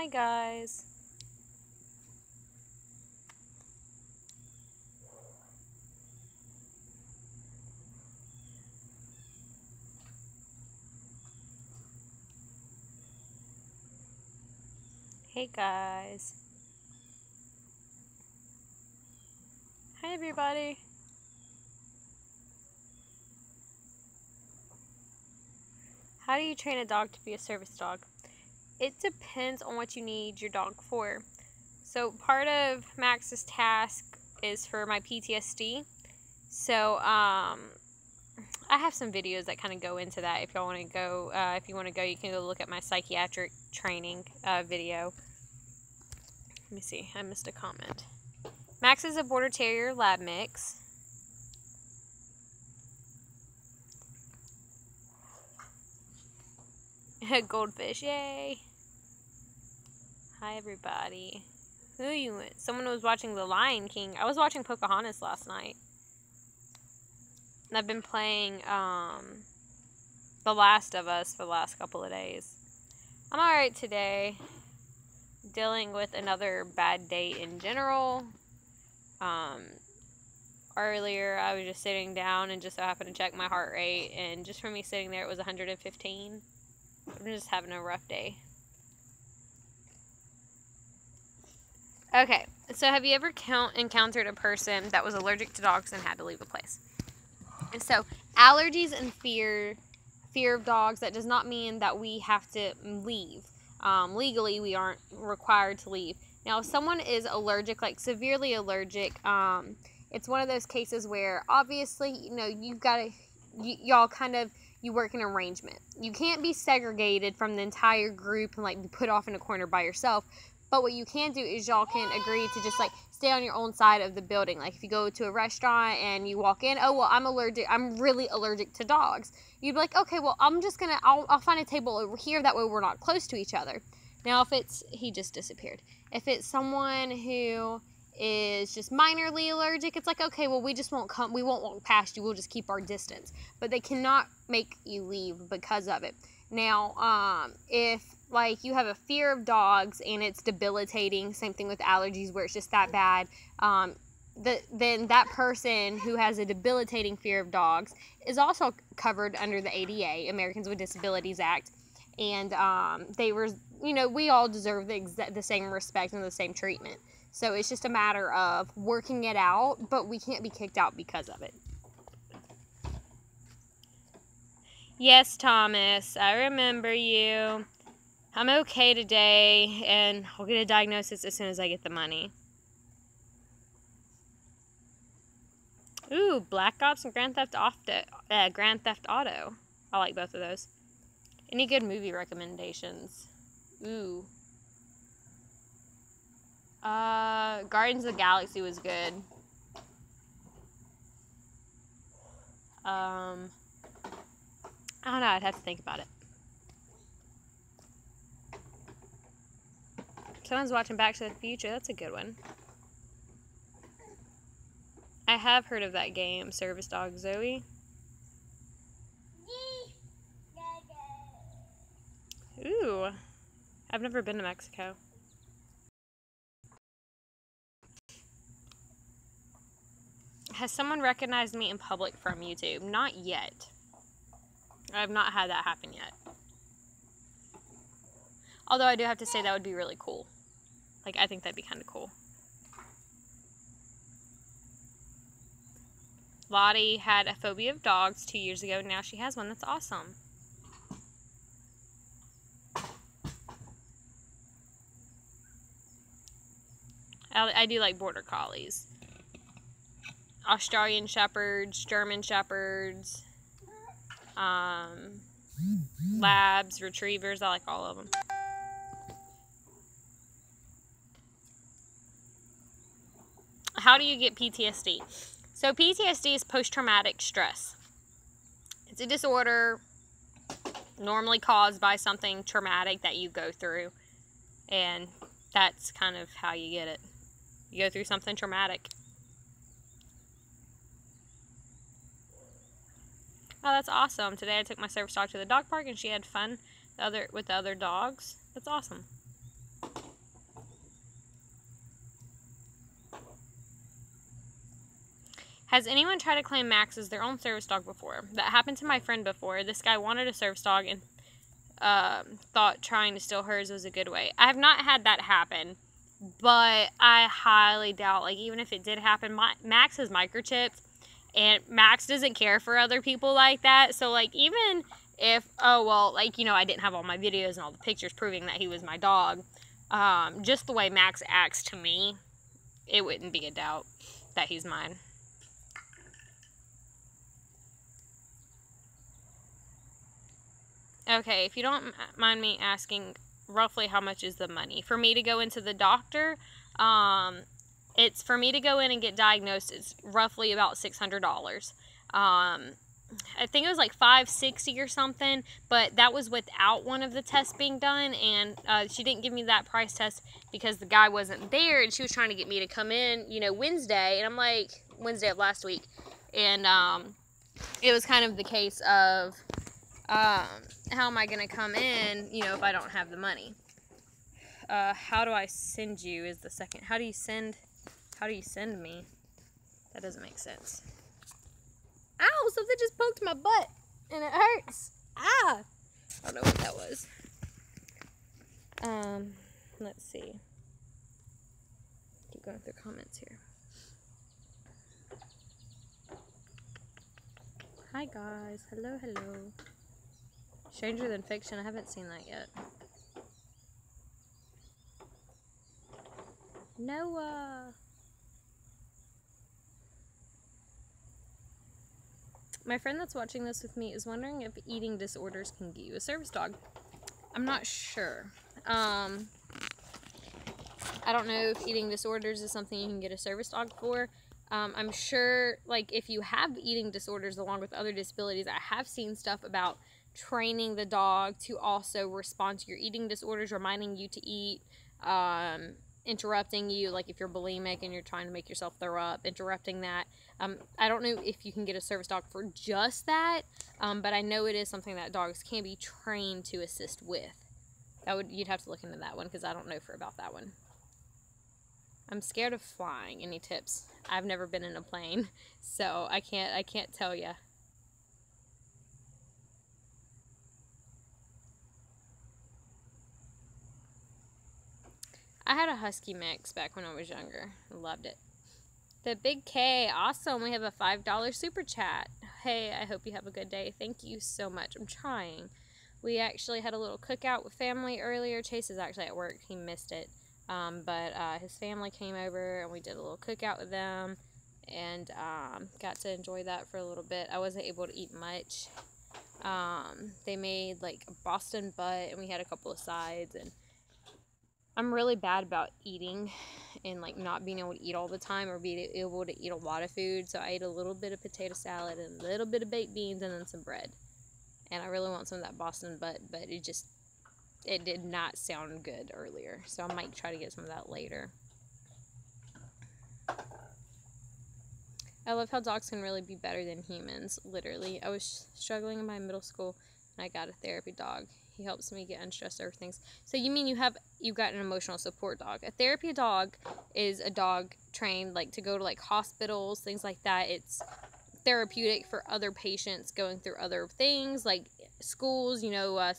Hi guys. Hey guys. Hi everybody. How do you train a dog to be a service dog? It depends on what you need your dog for. So part of Max's task is for my PTSD. So I have some videos that kind of go into that. If y'all want to go, you can go look at my psychiatric training video. Let me see. I missed a comment. Max is a Border Terrier Lab mix. Goldfish, yay! Hi everybody. Who you? Someone was watching The Lion King. I was watching Pocahontas last night. And I've been playing The Last of Us for the last couple of days. I'm alright today. Dealing with another bad day in general. Earlier I was just sitting down and just so happened to check my heart rate, and just from me sitting there it was 115. I'm just having a rough day. Okay, so have you ever encountered a person that was allergic to dogs and had to leave a place? And so allergies and fear of dogs, that does not mean that we have to leave. Legally, we aren't required to leave. Now, if someone is allergic, like severely allergic, it's one of those cases where obviously, you've got to, y'all kind of, you work in arrangement. You can't be segregated from the entire group and like be put off in a corner by yourself. But what you can do is y'all can agree to just like stay on your own side of the building. Like if you go to a restaurant and you walk in, oh, well, I'm really allergic to dogs. You'd be like, okay, well, I'll find a table over here. That way we're not close to each other. Now, he just disappeared. If it's someone who is just minorly allergic, it's like, okay, well, we won't walk past you. We'll just keep our distance. But they cannot make you leave because of it. Now, if like you have a fear of dogs and it's debilitating, same thing with allergies where it's just that bad, then that person who has a debilitating fear of dogs is also covered under the ADA, Americans with Disabilities Act, and we all deserve the same respect and the same treatment. So it's just a matter of working it out, but we can't be kicked out because of it. Yes, Thomas, I remember you. I'm okay today, and I'll get a diagnosis as soon as I get the money. Ooh, Black Ops and Grand Theft Auto. I like both of those. Any good movie recommendations? Ooh. Guardians of the Galaxy was good. I don't know, I'd have to think about it. Someone's watching Back to the Future. That's a good one. I have heard of that game, Service Dog Zoe. Ooh. I've never been to Mexico. Has someone recognized me in public from YouTube? Not yet. I've not had that happen yet. Although I do have to say that would be really cool. Like, I think that'd be kind of cool. Lottie had a phobia of dogs 2 years ago. Now she has one. That's awesome. I do like border collies. Australian shepherds, German shepherds, labs, retrievers. I like all of them. How do you get PTSD? So PTSD is post-traumatic stress. It's a disorder normally caused by something traumatic that you go through. And that's kind of how you get it. You go through something traumatic. Oh, that's awesome. Today I took my service dog to the dog park and she had fun with the other dogs. That's awesome. Has anyone tried to claim Max as their own service dog before? That happened to my friend before. This guy wanted a service dog and thought trying to steal hers was a good way. I have not had that happen, but I highly doubt, like, even if it did happen, Max is microchipped, and Max doesn't care for other people like that. So, like, even if, oh, well, like, you know, I didn't have all my videos and all the pictures proving that he was my dog, just the way Max acts to me, it wouldn't be a doubt that he's mine. Okay, if you don't mind me asking, roughly how much is the money? For me to go into the doctor, it's for me to go in and get diagnosed, it's roughly about $600. I think it was like $560 or something, but that was without one of the tests being done, and she didn't give me that price test because the guy wasn't there, and she was trying to get me to come in, you know, Wednesday, and I'm like, Wednesday of last week, and it was kind of the case of, how am I going to come in, you know, if I don't have the money? How do I send you is the second. How do you send me? That doesn't make sense. Ow, something just poked my butt, and it hurts. Ah! I don't know what that was. Let's see. Keep going through comments here. Hi guys, hello. Stranger Than Fiction, I haven't seen that yet. Noah. My friend that's watching this with me is wondering if eating disorders can get you a service dog. I'm not sure. I don't know if eating disorders is something you can get a service dog for. I'm sure, like, if you have eating disorders along with other disabilities, I have seen stuff about training the dog to also respond to your eating disorders, reminding you to eat, interrupting you, like if you're bulimic and you're trying to make yourself throw up, interrupting that. I don't know if you can get a service dog for just that, but I know it is something that dogs can be trained to assist with. You'd have to look into that one because I don't know about that one. I'm scared of flying. Any tips? I've never been in a plane, so I can't tell you. I had a husky mix back when I was younger. I loved it. The Big K, awesome. We have a $5 super chat. Hey, I hope you have a good day. Thank you so much. I'm trying. We actually had a little cookout with family earlier. Chase is actually at work. He missed it. But his family came over and we did a little cookout with them and got to enjoy that for a little bit. I wasn't able to eat much. They made like a Boston butt and we had a couple of sides, and I'm really bad about eating and like not being able to eat all the time or being able to eat a lot of food. So I ate a little bit of potato salad and a little bit of baked beans and then some bread. And I really want some of that Boston butt, but it did not sound good earlier. So I might try to get some of that later. I love how dogs can really be better than humans, literally. I was struggling in my middle school and I got a therapy dog. He helps me get unstressed over things. So you mean you got an emotional support dog. A therapy dog is a dog trained like to go to like hospitals, things like that. It's therapeutic for other patients going through other things like schools. You know,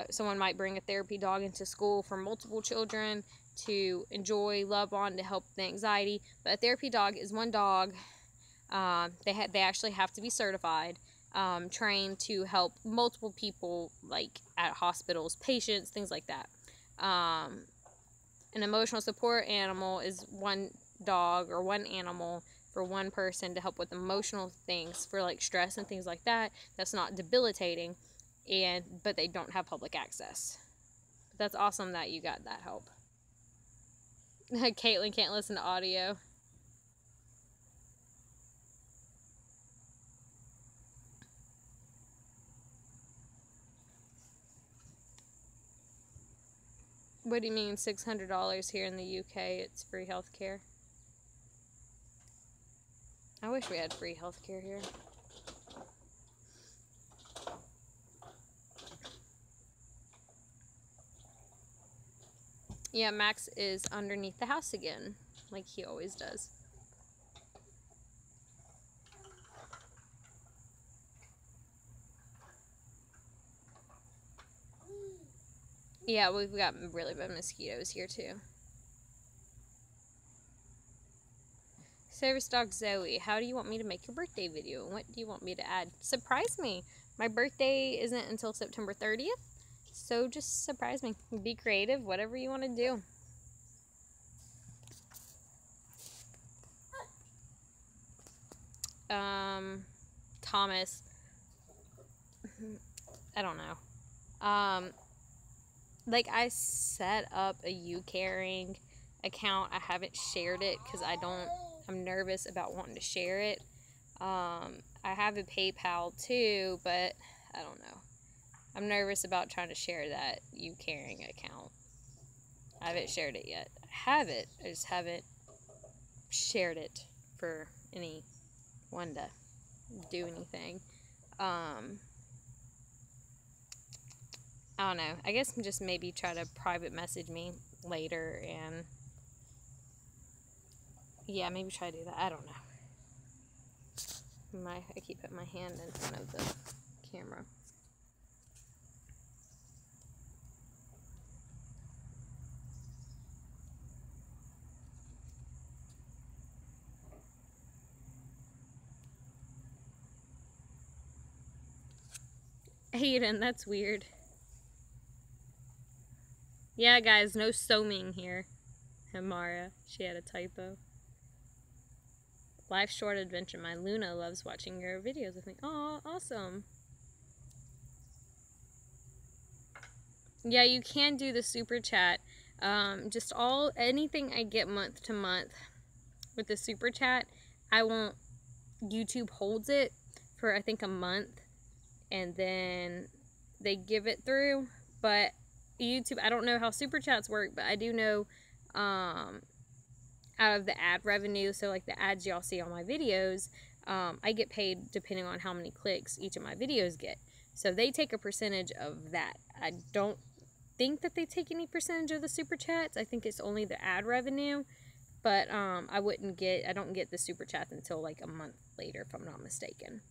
someone might bring a therapy dog into school for multiple children to enjoy, love on, to help the anxiety. But a therapy dog is one dog. They actually have to be certified. Trained to help multiple people, like at hospitals, patients, things like that. An emotional support animal is one dog or one animal for one person to help with emotional things for like stress and things like that. That's not debilitating, but they don't have public access. But that's awesome that you got that help. Caitlin can't listen to audio. What do you mean $600 here in the UK? It's free healthcare. I wish we had free healthcare here. Yeah, Max is underneath the house again, like he always does. Yeah, we've got really bad mosquitoes here too. Service dog Zoe, how do you want me to make your birthday video? What do you want me to add? Surprise me. My birthday isn't until September 30th, so just surprise me. Be creative, whatever you want to do. Thomas, I don't know. Like, I set up a U-Caring account. I haven't shared it because I'm nervous about wanting to share it. I have a PayPal too, but I don't know. I'm nervous about trying to share that U-Caring account. I haven't shared it yet. I have it, I just haven't shared it for anyone to do anything. I don't know. I guess just maybe try to private message me later and yeah, maybe try to do that. I don't know. I keep putting my hand in front of the camera. Aiden, that's weird. Yeah, guys, no soaming here. Amara, she had a typo. Life short adventure. My Luna loves watching your videos with me. Oh, awesome. Yeah, you can do the super chat. Just anything I get month to month with the super chat, YouTube holds it for I think a month and then they give it through. But YouTube, I don't know how super chats work, but I do know out of the ad revenue, so like the ads y'all see on my videos, I get paid depending on how many clicks each of my videos get. So they take a percentage of that. I don't think that they take any percentage of the super chats. I think it's only the ad revenue. But I don't get the super chats until like a month later, if I'm not mistaken.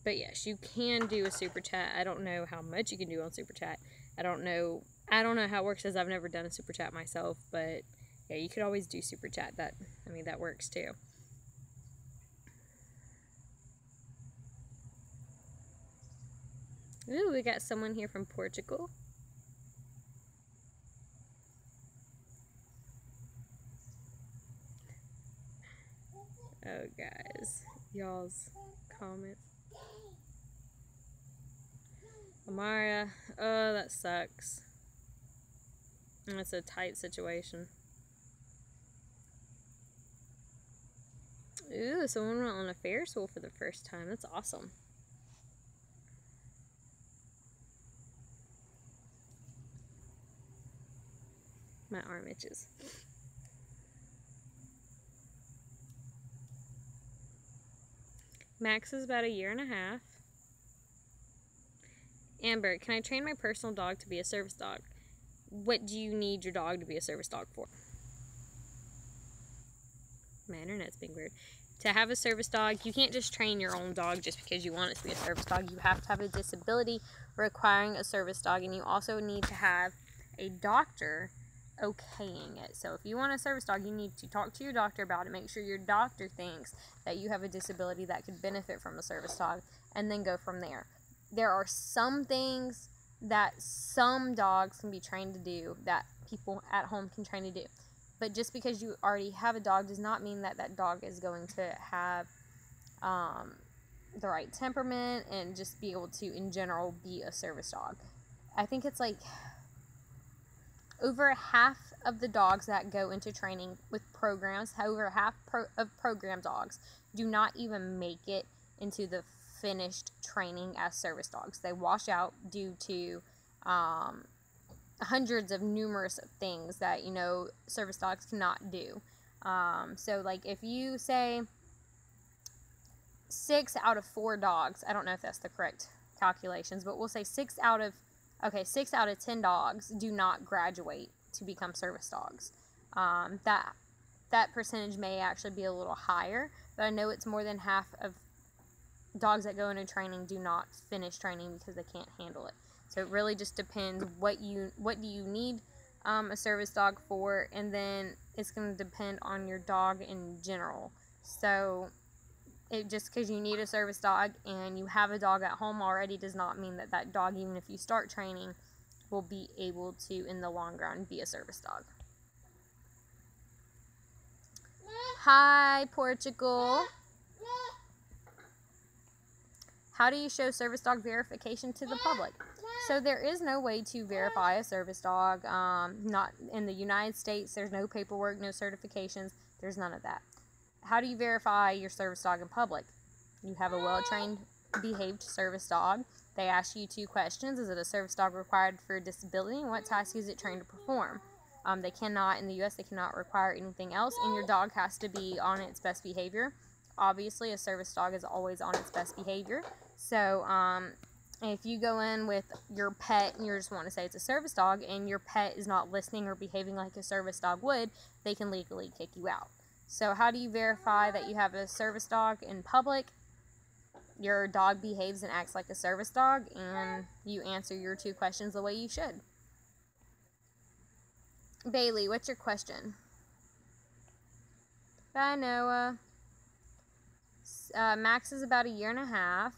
But yes, you can do a super chat. I don't know how much you can do on super chat. I don't know how it works, as I've never done a super chat myself, but yeah, you could always do super chat. That works too. Ooh, we got someone here from Portugal. Oh, guys, y'all's comments. Amara, oh, that sucks. That's a tight situation. Ooh, someone went on a Ferris wheel for the first time. That's awesome. My arm itches. Max is about 1.5 years. Amber, can I train my personal dog to be a service dog? What do you need your dog to be a service dog for? My internet's being weird. To have a service dog, you can't just train your own dog just because you want it to be a service dog. You have to have a disability requiring a service dog, and you also need to have a doctor okaying it. So if you want a service dog, you need to talk to your doctor about it, make sure your doctor thinks that you have a disability that could benefit from a service dog, and then go from there. There are some things that some dogs can be trained to do that people at home can train to do. But just because you already have a dog does not mean that that dog is going to have the right temperament and just be able to, in general, be a service dog. I think it's like over half of the dogs that go into training with programs, over half of program dogs do not even make it into the finished training as service dogs. They wash out due to hundreds of numerous things that, service dogs cannot do. So, like, if you say 6 out of 4 dogs, I don't know if that's the correct calculations, but we'll say 6 out of 10 dogs do not graduate to become service dogs. That percentage may actually be a little higher, but I know it's more than half of dogs that go into training do not finish training because they can't handle it. So it really just depends what do you need a service dog for, and then it's going to depend on your dog in general. So just because you need a service dog and you have a dog at home already does not mean that that dog, even if you start training, will be able to in the long run be a service dog. Hi, Portugal. How do you show service dog verification to the public? So there is no way to verify a service dog. Not in the United States. There's no paperwork, no certifications. There's none of that. How do you verify your service dog in public? You have a well-trained, behaved service dog. They ask you 2 questions. Is it a service dog required for a disability? And what task is it trained to perform? They cannot, in the U.S., they cannot require anything else, and your dog has to be on its best behavior. Obviously, a service dog is always on its best behavior. So, if you go in with your pet and you just want to say it's a service dog and your pet is not listening or behaving like a service dog would, they can legally kick you out. So how do you verify that you have a service dog in public? Your dog behaves and acts like a service dog, and you answer your 2 questions the way you should. Bailey, what's your question? Bye, Noah. Max is about 1.5 years.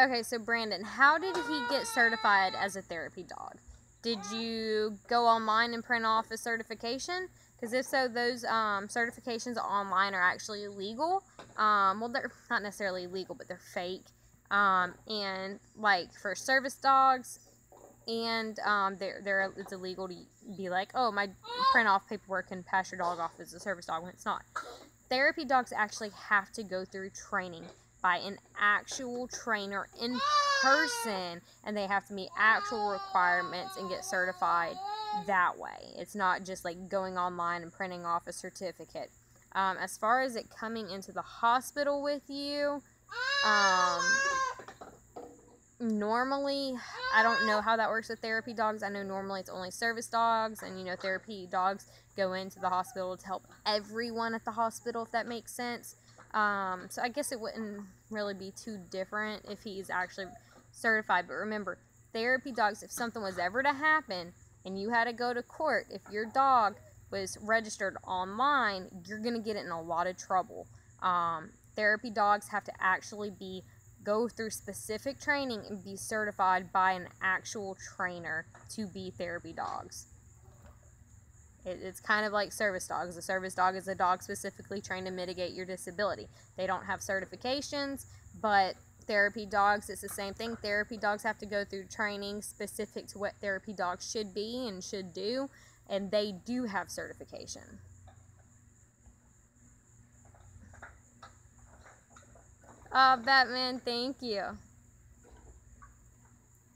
Okay, so Brandon, how did he get certified as a therapy dog? Did you go online and print off a certification? Because if so, those certifications online are actually illegal. Well, they're not necessarily illegal, but they're fake. And like for service dogs, and it's illegal to be like, oh, my print off paperwork can pass your dog off as a service dog when it's not. Therapy dogs actually have to go through training by an actual trainer in person, and they have to meet actual requirements and get certified that way. It's not just like going online and printing off a certificate. As far as it coming into the hospital with you, normally, I don't know how that works with therapy dogs. I know normally it's only service dogs, and therapy dogs go into the hospital to help everyone at the hospital, if that makes sense. So I guess it wouldn't really be too different if he's actually certified. But remember, therapy dogs, if something was ever to happen and you had to go to court, if your dog was registered online, you're going to get in a lot of trouble. Therapy dogs have to actually go through specific training and be certified by an actual trainer to be therapy dogs. It's kind of like service dogs. A service dog is a dog specifically trained to mitigate your disability. They don't have certifications, but therapy dogs, it's the same thing. Therapy dogs have to go through training specific to what therapy dogs should be and should do, and they do have certification. Batman, thank you.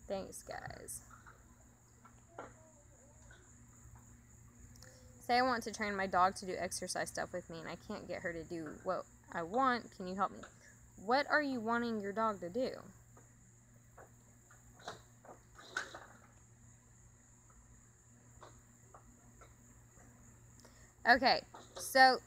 Thanks, guys. Say I want to train my dog to do exercise stuff with me and I can't get her to do what I want. Can you help me? What are you wanting your dog to do? Okay, so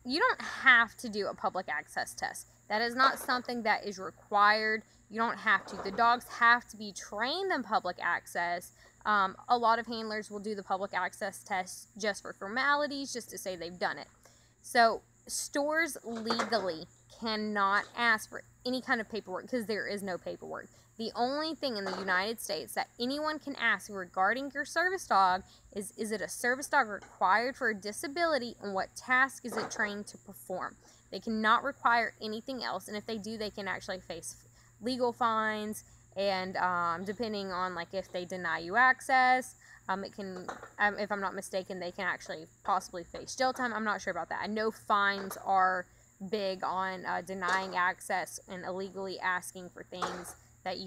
you don't have to do a public access test. That is not something that is required. You don't have to. The dogs have to be trained in public access. A lot of handlers will do the public access test just for formalities, just to say they've done it. So stores legally cannot ask for any kind of paperwork because there is no paperwork. The only thing in the United States that anyone can ask regarding your service dog is it a service dog required for a disability, and what task is it trained to perform? They cannot require anything else, and if they do, they can actually face legal fines, and depending on like if they deny you access, it can, if I'm not mistaken, they can actually possibly face jail time. I'm not sure about that. I know fines are big on denying access and illegally asking for things that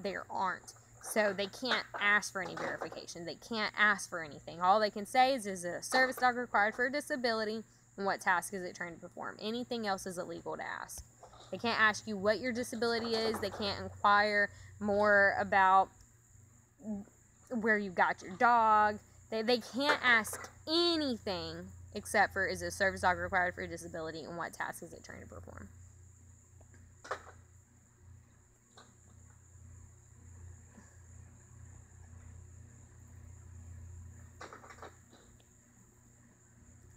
there aren't. So they can't ask for any verification. They can't ask for anything. All they can say is it a service dog required for a disability, and what task is it trained to perform? Anything else is illegal to ask. They can't ask you what your disability is. They can't inquire more about where you got your dog. They can't ask anything except for, is a service dog required for a disability, and what task is it trained to perform?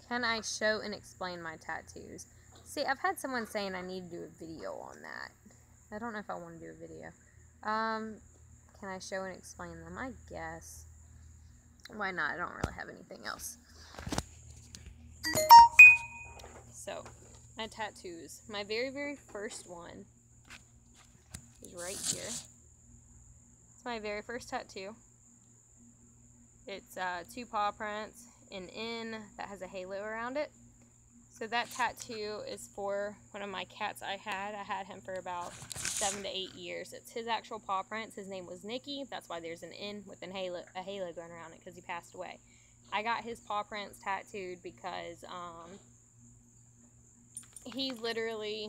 Can I show and explain my tattoos? See, I've had someone saying I need to do a video on that. I don't know if I want to do a video. Can I show and explain them? I guess. Why not? I don't really have anything else. So, my tattoos. My very, very first one is right here. It's my very first tattoo. It's 2 paw prints, an N that has a halo around it. So that tattoo is for one of my cats I had. I had him for about 7 to 8 years. It's his actual paw prints. His name was Nicky. That's why there's an N with a halo going around it, because he passed away. I got his paw prints tattooed because he literally,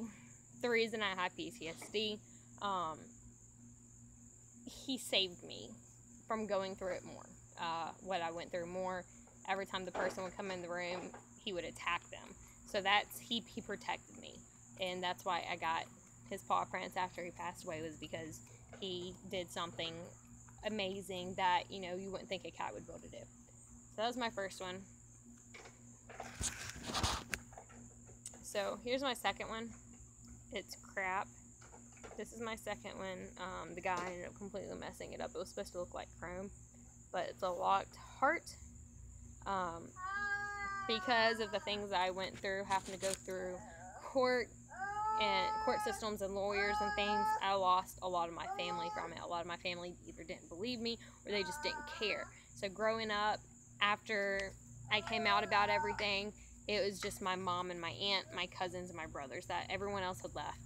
the reason I have PTSD, he saved me from going through it more. What I went through more. Every time the person would come in the room, he would attack them. So that's, he protected me. And that's why I got his paw prints after he passed away, was because he did something amazing that, you know, you wouldn't think a cat would be able to do. So that was my first one. So here's my second one. It's crap. This is my second one. The guy ended up completely messing it up. It was supposed to look like chrome, but it's a locked heart. Because of the things I went through, having to go through court systems and lawyers and things, I lost a lot of my family from it. A lot of my family either didn't believe me or they just didn't care. So growing up, after I came out about everything, it was just my mom and my aunt, my cousins and my brothers, that everyone else had left.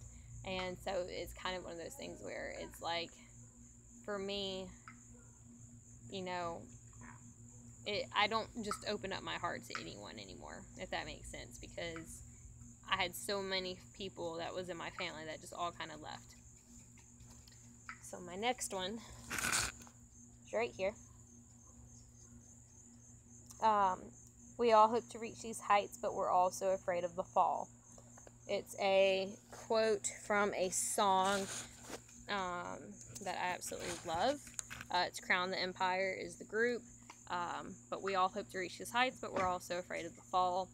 And so it's kind of one of those things where it's like, for me, you know, I don't just open up my heart to anyone anymore, if that makes sense, because I had so many people that was in my family that just all kind of left. So my next one is right here. We all hope to reach these heights, but we're also afraid of the fall. It's a quote from a song that I absolutely love. It's Crown the Empire is the group. But we all hope to reach these heights, but we're also afraid of the fall.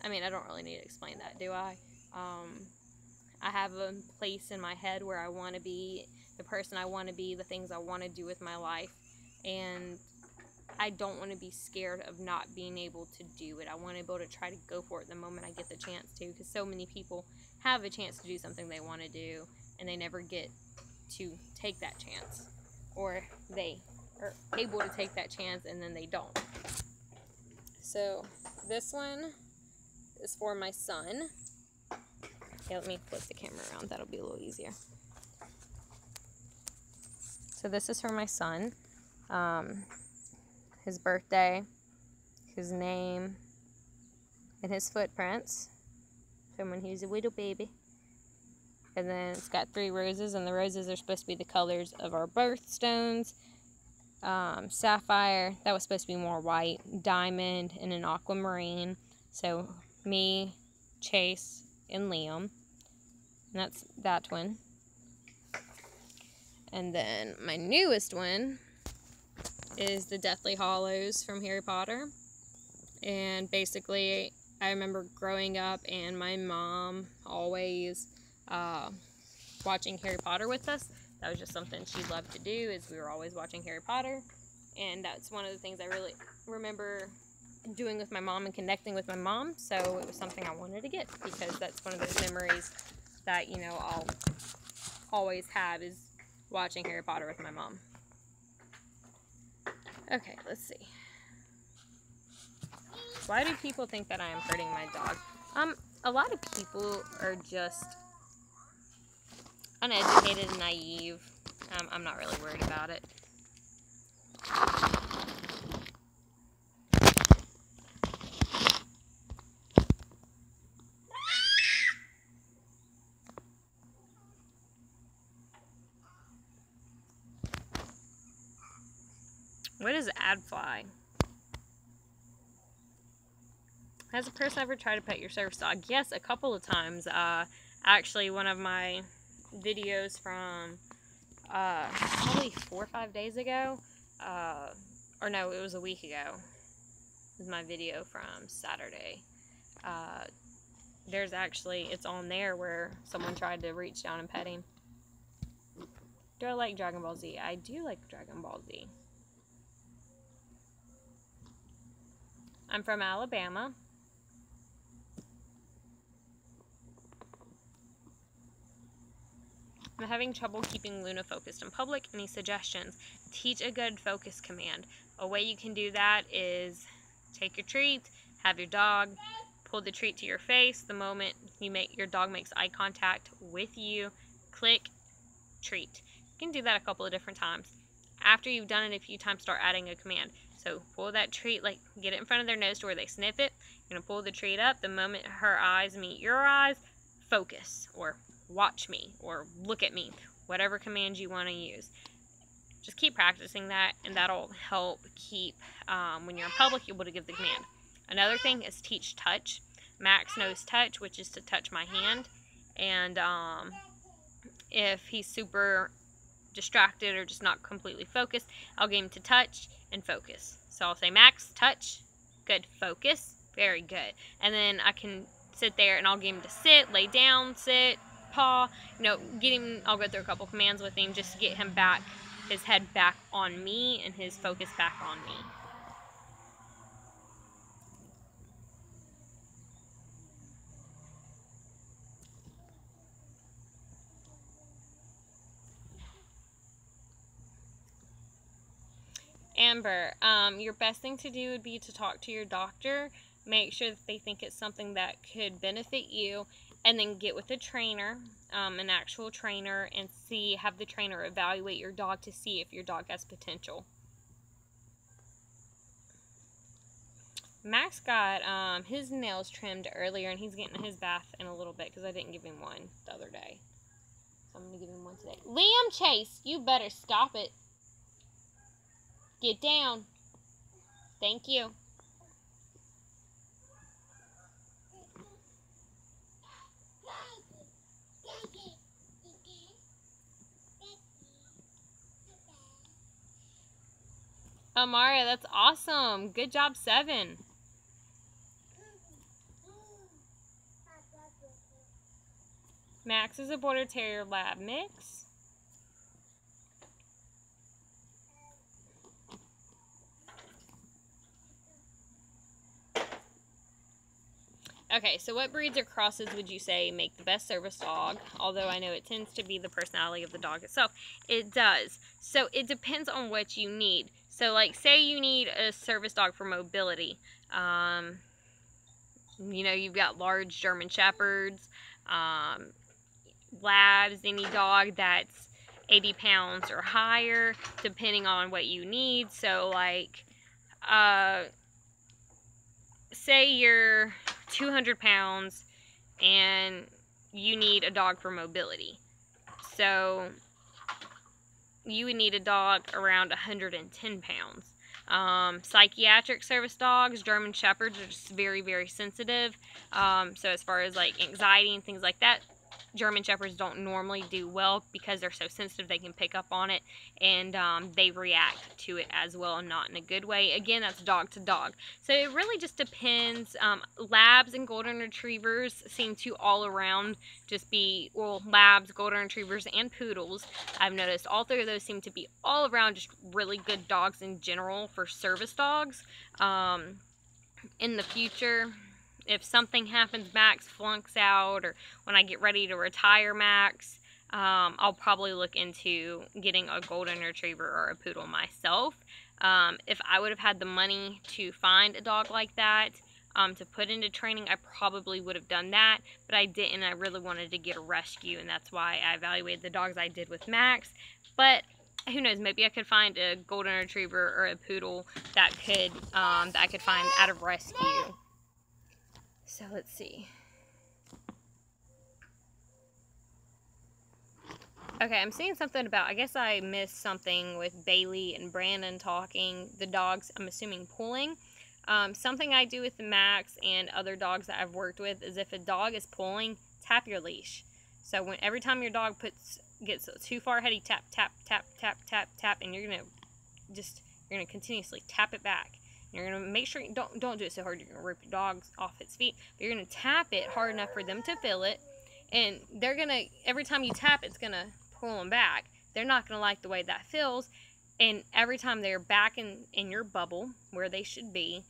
I mean, I don't really need to explain that, do I? I have a place in my head where I want to be, the person I want to be, the things I want to do with my life, and I don't want to be scared of not being able to do it. I want to be able to try to go for it the moment I get the chance to, because so many people have a chance to do something they want to do, and they never get to take that chance, or they are able to take that chance and then they don't. So this one is for my son. Okay, let me flip the camera around, that'll be a little easier. So this is for my son. His birthday, his name, and his footprints from when he was a little baby. And then it's got 3 roses, and the roses are supposed to be the colors of our birthstones. Sapphire, that was supposed to be more white, diamond, and an aquamarine. So me, Chase, and Liam. And that's that one. And then my newest one is the Deathly Hallows from Harry Potter. And basically, I remember growing up and my mom always watching Harry Potter with us. That was just something she loved to do, is we were always watching Harry Potter. And that's one of the things I really remember doing with my mom and connecting with my mom. So it was something I wanted to get, because that's one of those memories that, you know, I'll always have, is watching Harry Potter with my mom. Okay, let's see. Why do people think that I am hurting my dog? A lot of people are just uneducated and naive. I'm not really worried about it. What is adfly? Has a person ever tried to pet your service dog? Yes, a couple of times. Actually, one of my videos from probably 4 or 5 days ago, or no, it was a week ago. It was my video from Saturday. There's actually, it's on there where someone tried to reach down and pet him. Do I like Dragon Ball Z? I do like Dragon Ball Z. I'm from Alabama. I'm having trouble keeping Luna focused in public. Any suggestions? Teach a good focus command. A way you can do that is take your treat, have your dog pull the treat to your face. The moment your dog makes eye contact with you, click treat. You can do that a couple of different times. After you've done it a few times, start adding a command. So pull that treat, like get it in front of their nose to where they sniff it. You're going to pull the treat up. The moment her eyes meet your eyes, focus, or watch me, or look at me, whatever command you want to use. Just keep practicing that, and that'll help keep, when you're in public, you're able to give the command. Another thing is teach touch. Max knows touch, which is to touch my hand. And if he's super distracted or just not completely focused, I'll get him to touch and focus. So I'll say, Max, touch, good, focus, very good. And then I can sit there and I'll get him to sit, lay down, sit, paw, get him, I'll go through a couple commands with him just to get him back, his head back on me and his focus back on me. Amber, your best thing to do would be to talk to your doctor, make sure that they think it's something that could benefit you, and then get with a trainer, an actual trainer, and have the trainer evaluate your dog to see if your dog has potential. Max got his nails trimmed earlier, and he's getting his bath in a little bit because I didn't give him one the other day. So I'm going to give him one today. Liam Chase, you better stop it. Get down. Thank you. Oh, Mario, that's awesome. Good job, 7. Max is a Border Terrier Lab mix. Okay, so what breeds or crosses would you say make the best service dog? Although I know it tends to be the personality of the dog itself. It does. So it depends on what you need. So like say you need a service dog for mobility. You've got large German Shepherds, Labs, any dog that's 80 pounds or higher, depending on what you need. So like, say you're 200 pounds and you need a dog for mobility. So you would need a dog around 110 pounds. Psychiatric service dogs, German Shepherds are just very, very sensitive. So as far as like anxiety and things like that, German Shepherds don't normally do well because they're so sensitive. They can pick up on it and they react to it as well, and not in a good way. Again, that's dog to dog. So it really just depends. Labs and Golden Retrievers seem to all around just be, well, Labs, Golden Retrievers, and Poodles. I've noticed all 3 of those seem to be all around just really good dogs in general for service dogs. In the future, if something happens, Max flunks out, or when I get ready to retire Max, I'll probably look into getting a Golden Retriever or a Poodle myself. If I would have had the money to find a dog like that to put into training, I probably would have done that, but I didn't. I really wanted to get a rescue, and that's why I evaluated the dogs I did with Max. But who knows, maybe I could find a Golden Retriever or a Poodle that I could find out of rescue. So let's see. Okay, I'm seeing something about, I guess I missed something with Bailey and Brandon talking, the dogs, I'm assuming pulling. Something I do with Max and other dogs that I've worked with is if a dog is pulling, tap your leash. So every time your dog gets too far ahead, you tap, tap, tap, tap, tap, tap, and you're gonna continuously tap it back. You're gonna make sure you don't do it so hard you're gonna rip your dog off its feet, but you're gonna tap it hard enough for them to feel it, and they're gonna, every time you tap, it's gonna pull them back. They're not gonna like the way that feels, and every time they're back in your bubble where they should be,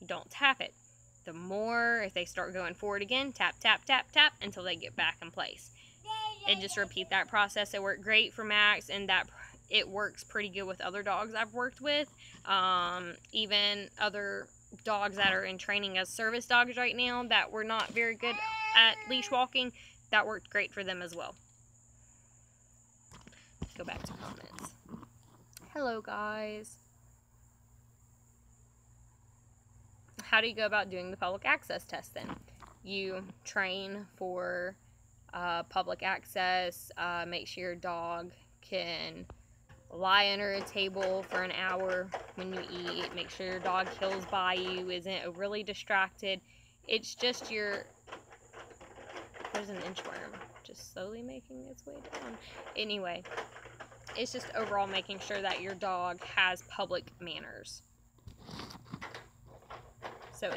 you don't tap it. The more, if they start going forward again, tap, tap, tap, tap until they get back in place. And just repeat that process. It worked great for Max, and that it works pretty good with other dogs I've worked with. Even other dogs that are in training as service dogs right now that were not very good at leash walking, that worked great for them as well. Let's go back to comments. Hello, guys. How do you go about doing the public access test then? You train for public access, make sure your dog can lie under a table for an hour when you eat, make sure your dog heels by you, isn't overly distracted. It's just there's an inchworm just slowly making its way down. Anyway, it's just overall making sure that your dog has public manners. So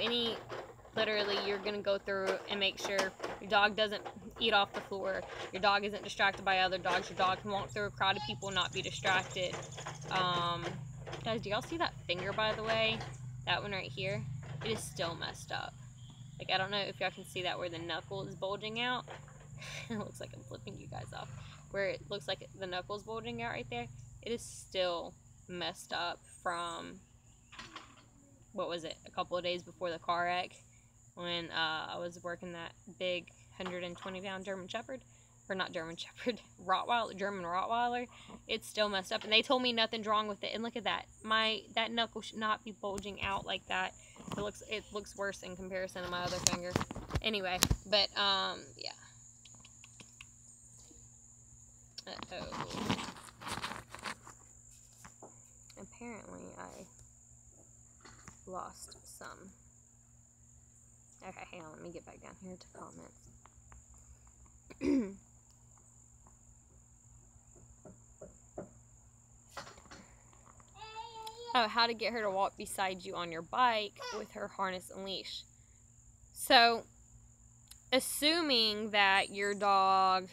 literally you're going to go through and make sure your dog doesn't eat off the floor, your dog isn't distracted by other dogs, your dog can walk through a crowd of people and not be distracted. Guys, do y'all see that finger, by the way? That one right here? It is still messed up. Like, I don't know if y'all can see that where the knuckle is bulging out. It looks like I'm flipping you guys off. Where it looks like the knuckle's bulging out right there. It is still messed up from, what was it, a couple of days before the car wreck when I was working that big 120-pound German Shepherd, or not German Shepherd, German Rottweiler. It's still messed up, and they told me nothing's wrong with it. And look at that, that knuckle should not be bulging out like that. It looks worse in comparison to my other finger. Anyway, but yeah. Uh-oh. Apparently I lost some. Okay, hang on, let me get back down here to comments. Oh, how to get her to walk beside you on your bike with her harness and leash. So, assuming that your dog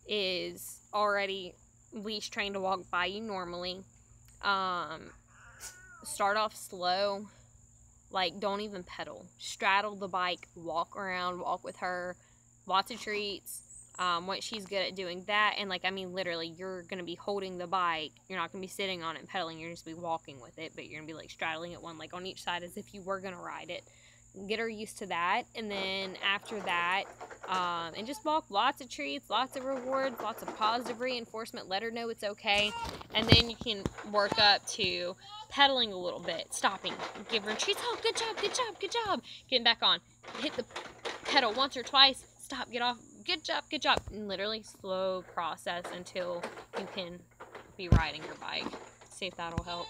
is already leash trained to walk by you normally, start off slow. Like, don't even pedal. Straddle the bike, walk around, walk with her. Lots of treats. Once she's good at doing that, and like, I mean, literally, you're going to be holding the bike. You're not going to be sitting on it and pedaling. You're just going to be walking with it, but you're going to be like straddling it one leg on each side as if you were going to ride it. Get her used to that, and then after that, and just walk, lots of treats, lots of rewards, lots of positive reinforcement. Let her know it's okay, and then you can work up to pedaling a little bit, stopping, give her treats. Oh, good job, good job, good job. Getting back on, hit the pedal once or twice, stop, get off, good job, good job. And literally slow process until you can be riding your bike. See if that'll help.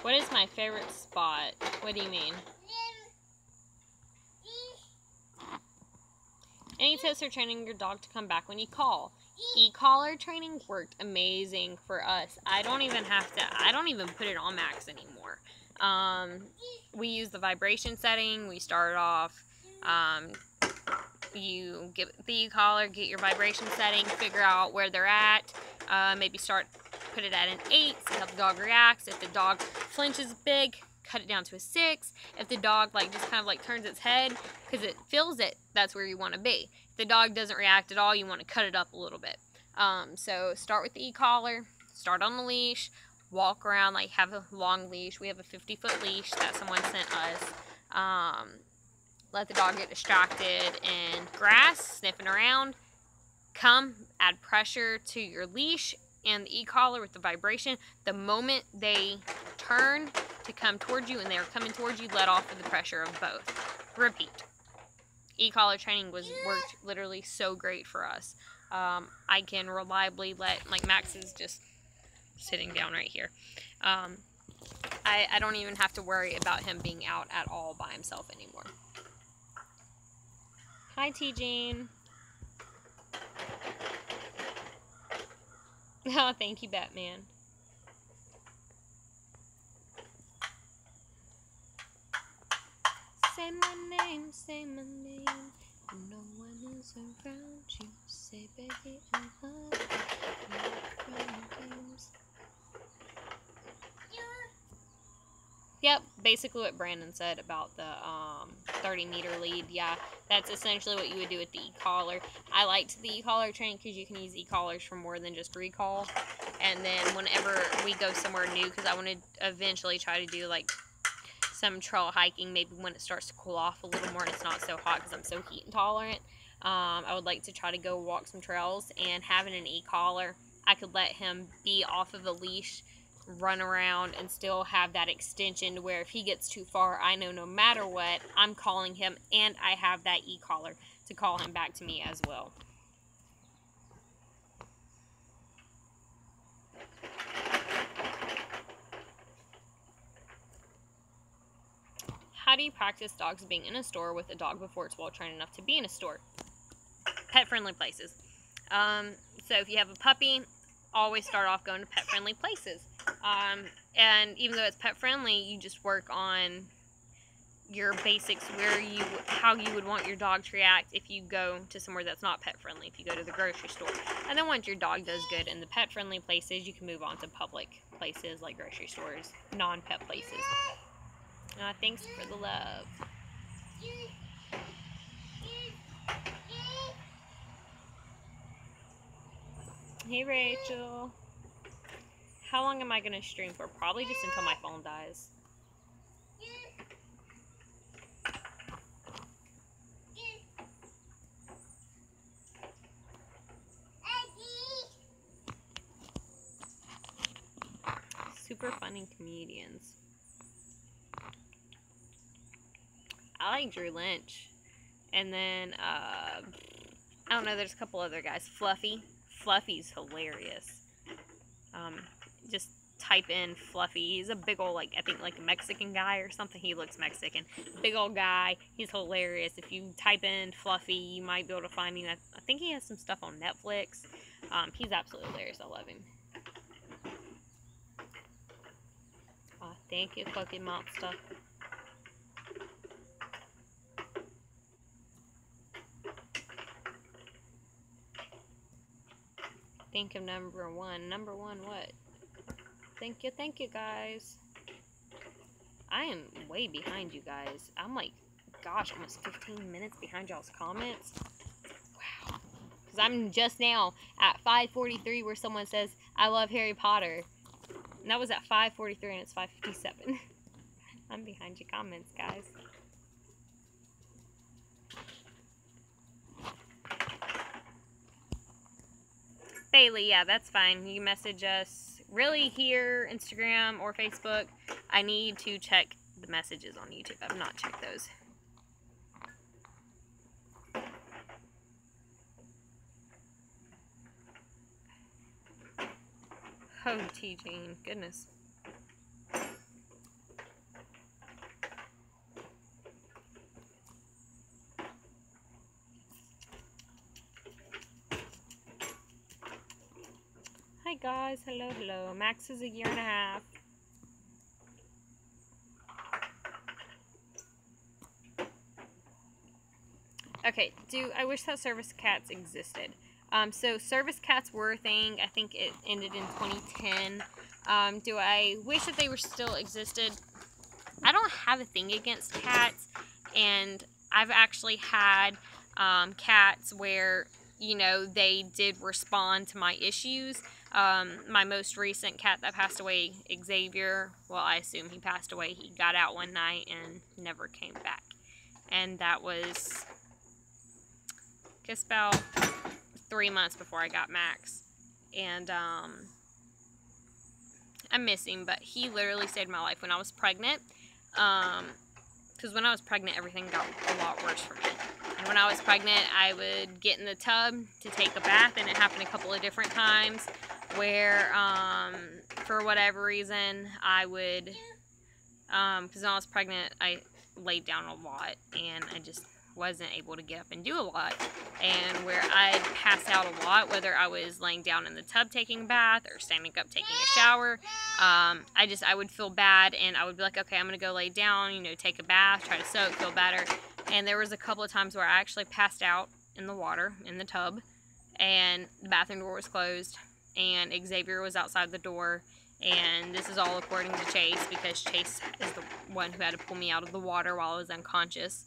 What is my favorite spot? What do you mean? Any tips for training your dog to come back when you call? E-collar training worked amazing for us. I don't even put it on Max anymore. We use the vibration setting. We start off, you get the e-collar, get your vibration setting, figure out where they're at, maybe put it at an 8, see how the dog reacts. If the dog flinches big, cut it down to a 6. If the dog just kind of turns its head because it feels it, that's where you want to be. If the dog doesn't react at all, you want to cut it up a little bit. So start with the e-collar, start on the leash, walk around, like have a long leash. We have a 50-foot leash that someone sent us. Let the dog get distracted in grass, sniffing around. Come, add pressure to your leash and the e-collar with the vibration. The moment they turn to come towards you and they're coming towards you, let off of the pressure of both. Repeat. E-collar training worked literally so great for us. I can reliably let, like Max is just sitting down right here. I don't even have to worry about him being out at all by himself anymore. Hi, T-Jean. Oh, thank you, Batman. Say my name, say my name. No one is around you. Say, baby, I'm hungry. Yep, basically what Brandon said about the 30-meter lead. Yeah, that's essentially what you would do with the e-collar. I liked the e-collar training because you can use e-collars for more than just recall. And then whenever we go somewhere new, because I want to eventually try to do like some trail hiking, maybe when it starts to cool off a little more and it's not so hot because I'm so heat intolerant. I would like to try to go walk some trails, and having an e-collar, I could let him be off of a leash, run around, and still have that extension to where if he gets too far, I know no matter what, I'm calling him, and I have that e-collar to call him back to me as well. How do you practice dogs being in a store with a dog before it's well trained enough to be in a store? Pet-friendly places. So if you have a puppy, always start off going to pet-friendly places. And even though it's pet-friendly, you just work on your basics, how you would want your dog to react if you go to somewhere that's not pet-friendly, if you go to the grocery store. And then once your dog does good in the pet-friendly places, you can move on to public places like grocery stores, non-pet places. Thanks for the love. Hey, Rachel. How long am I going to stream for? Probably just until my phone dies. Super funny comedians. I like Drew Lynch. And then, I don't know, there's a couple other guys. Fluffy. Fluffy's hilarious. Just type in Fluffy. He's a big old, like, I think, like a Mexican guy or something. He looks Mexican. Big old guy. He's hilarious. If you type in Fluffy, you might be able to find him. I think he has some stuff on Netflix. He's absolutely hilarious. I love him. Thank you, Cookie Monster. Think of number one. Number one what? Thank you guys. I am way behind you guys. I'm like, gosh, almost 15 minutes behind y'all's comments. Wow. Because I'm just now at 5:43 where someone says, I love Harry Potter. And that was at 5:43 and it's 5:57. I'm behind your comments, guys. Bailey, yeah, that's fine. You can message us really here, Instagram or Facebook. I need to check the messages on YouTube. I've not checked those. Oh, T-Jean, goodness. Hi guys, hello. Max is 1.5 years. Okay, I wish that service cats existed. So service cats were a thing. I think it ended in 2010. Do I wish that they were still existed? I don't have a thing against cats, and I've actually had cats where, you know, they did respond to my issues. My most recent cat that passed away, Xavier, well, I assume he passed away. He got out one night and never came back. And that was just about 3 months before I got Max. And I miss him, but he literally saved my life when I was pregnant. Because when I was pregnant, everything got a lot worse for me. And when I was pregnant, I would get in the tub to take a bath, and it happened a couple of different times where, for whatever reason, I would, because when I was pregnant, I laid down a lot, and I just wasn't able to get up and do a lot. And where I'd pass out a lot, whether I was laying down in the tub taking a bath or standing up taking a shower, I would feel bad, and I would be like, okay, I'm gonna go lay down, you know, take a bath, try to soak, feel better. And there was a couple of times where I actually passed out in the water, in the tub, and the bathroom door was closed, and Xavier was outside the door. And this is all according to Chase, because Chase is the one who had to pull me out of the water while I was unconscious.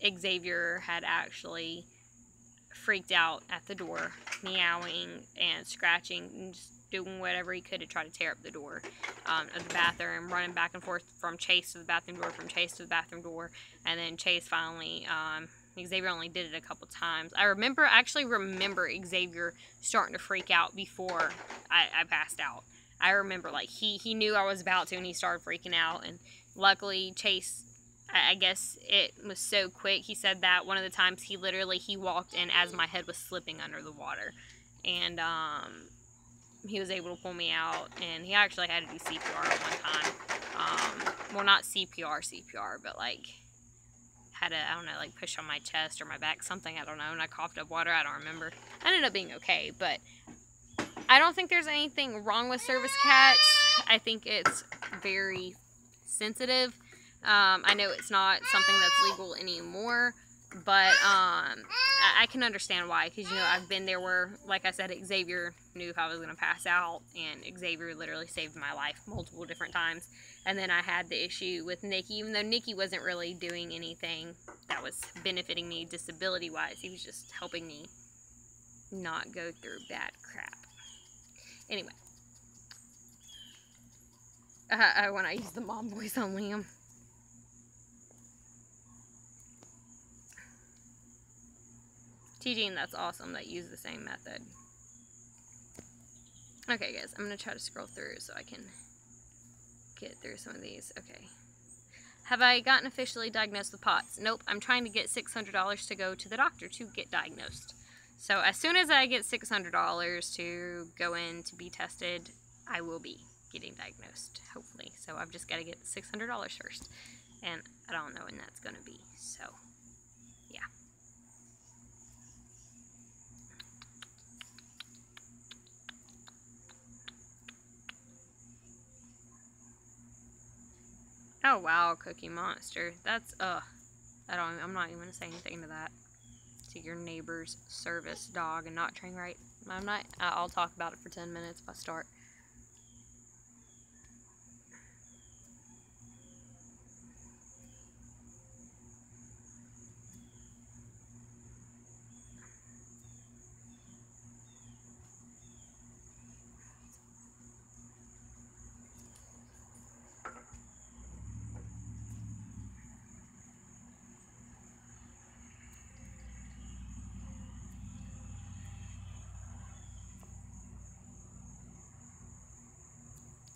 Xavier had actually freaked out at the door, meowing and scratching and just doing whatever he could to try to tear up the door of the bathroom, running back and forth from Chase to the bathroom door, from Chase to the bathroom door, and then Chase finally, Xavier only did it a couple times. I actually remember Xavier starting to freak out before I passed out. I remember, like, he knew I was about to, and he started freaking out, and luckily Chase, I guess it was so quick. He said that one of the times he walked in as my head was slipping under the water, and he was able to pull me out, and he actually had to do CPR at one time. Well, not CPR, but like had to, I don't know, like push on my chest or my back, something, I don't know, and I coughed up water, I don't remember. I ended up being okay, but I don't think there's anything wrong with service cats. I think it's very sensitive. I know it's not something that's legal anymore, but I can understand why, because, you know, I've been there where, like I said, Xavier knew if I was going to pass out, and Xavier literally saved my life multiple different times. And then I had the issue with Nikki, even though Nikki wasn't really doing anything that was benefiting me disability-wise. He was just helping me not go through bad crap. Anyway, when I use the mom voice on Liam. TG, and that's awesome that you use the same method. Okay, guys, I'm going to try to scroll through so I can get through some of these. Okay. Have I gotten officially diagnosed with POTS? Nope. I'm trying to get $600 to go to the doctor to get diagnosed. So as soon as I get $600 to go in to be tested, I will be getting diagnosed, hopefully. So I've just got to get $600 first. And I don't know when that's going to be. So, yeah. Oh wow, Cookie Monster. That's I'm not even gonna say anything to that. To your neighbor's service dog and not trained right. I'll talk about it for 10 minutes if I start.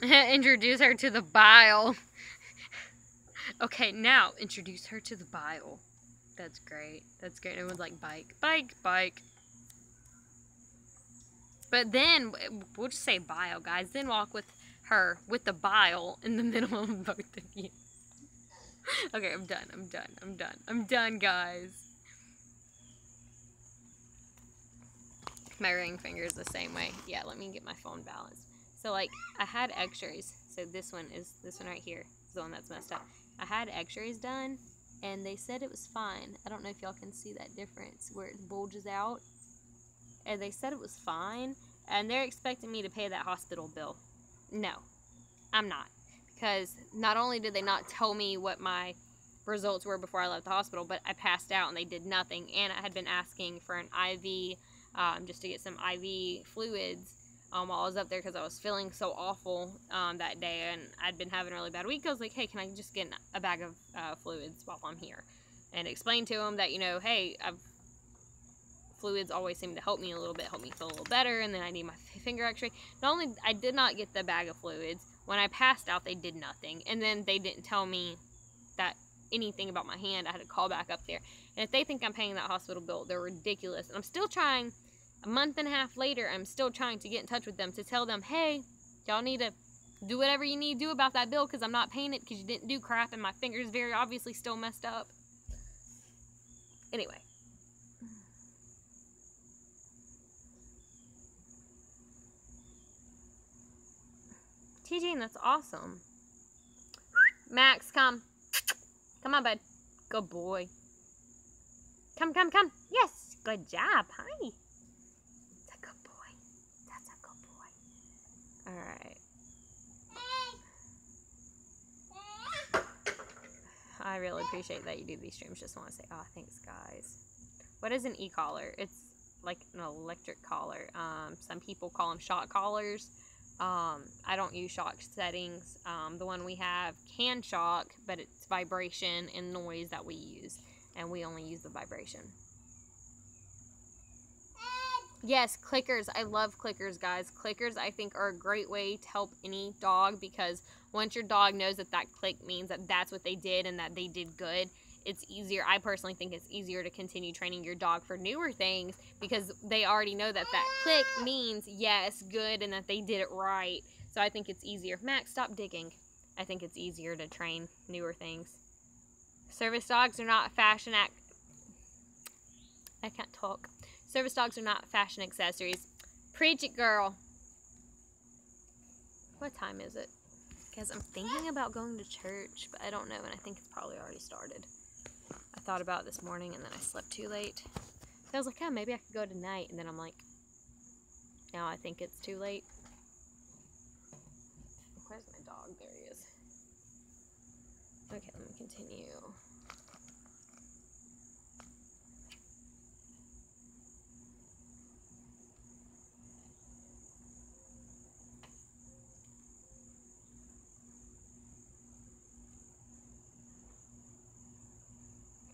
Introduce her to the bile. Okay, now introduce her to the bile. That's great. That's great. Everyone's like, bike, bike, bike. But then, we'll just say bile, guys. Then walk with her with the bile in the middle of both of you. Okay, I'm done. I'm done. I'm done. I'm done, guys. My ring finger is the same way. Yeah, let me get my phone balanced. So, like, I had x-rays. So this one right here is the one that's messed up. I had x-rays done, and they said it was fine. I don't know if y'all can see that difference where it bulges out. And they said it was fine, and they're expecting me to pay that hospital bill. No, I'm not. Because not only did they not tell me what my results were before I left the hospital, but I passed out and they did nothing. And I had been asking for an IV just to get some IV fluids while I was up there because I was feeling so awful that day, and I'd been having a really bad week. I was like, hey, can I just get a bag of fluids while I'm here? And explain to him that, you know, hey, fluids always seem to help me a little bit, help me feel a little better, and then I need my finger x-ray. Not only I did not get the bag of fluids, when I passed out, they did nothing. And then they didn't tell me that anything about my hand. I had to call back up there. And if they think I'm paying that hospital bill, they're ridiculous. And I'm still trying, a month and a half later, I'm still trying to get in touch with them to tell them, hey, y'all need to do whatever you need to do about that bill because I'm not paying it because you didn't do crap and my finger's very obviously still messed up. Anyway. TJ, that's awesome. Max, come. Come on, bud. Good boy. Come, come, come. Yes, good job. Hi. That's a good boy. That's a good boy. All right. I really appreciate that you do these streams. Just want to say, oh, thanks, guys. What is an e-collar? It's like an electric collar. Some people call them shock collars. I don't use shock settings. The one we have can shock, but it's vibration and noise that we use, and we only use the vibration. Yes, clickers. I love clickers, guys. Clickers, I think, are a great way to help any dog because once your dog knows that that click means that that's what they did and that they did good, it's easier. I personally think it's easier to continue training your dog for newer things because they already know that that click means yes, good, and that they did it right. So I think it's easier. Max, stop digging. I think it's easier to train newer things. Service dogs are not fashion I can't talk. Service dogs are not fashion accessories. Preach it, girl. What time is it? Because I'm thinking about going to church, but I don't know, and I think it's probably already started. I thought about it this morning, and then I slept too late. So I was like, oh, maybe I could go tonight, and then I'm like, now I think it's too late. Where's my dog? There he is. Okay, let me continue.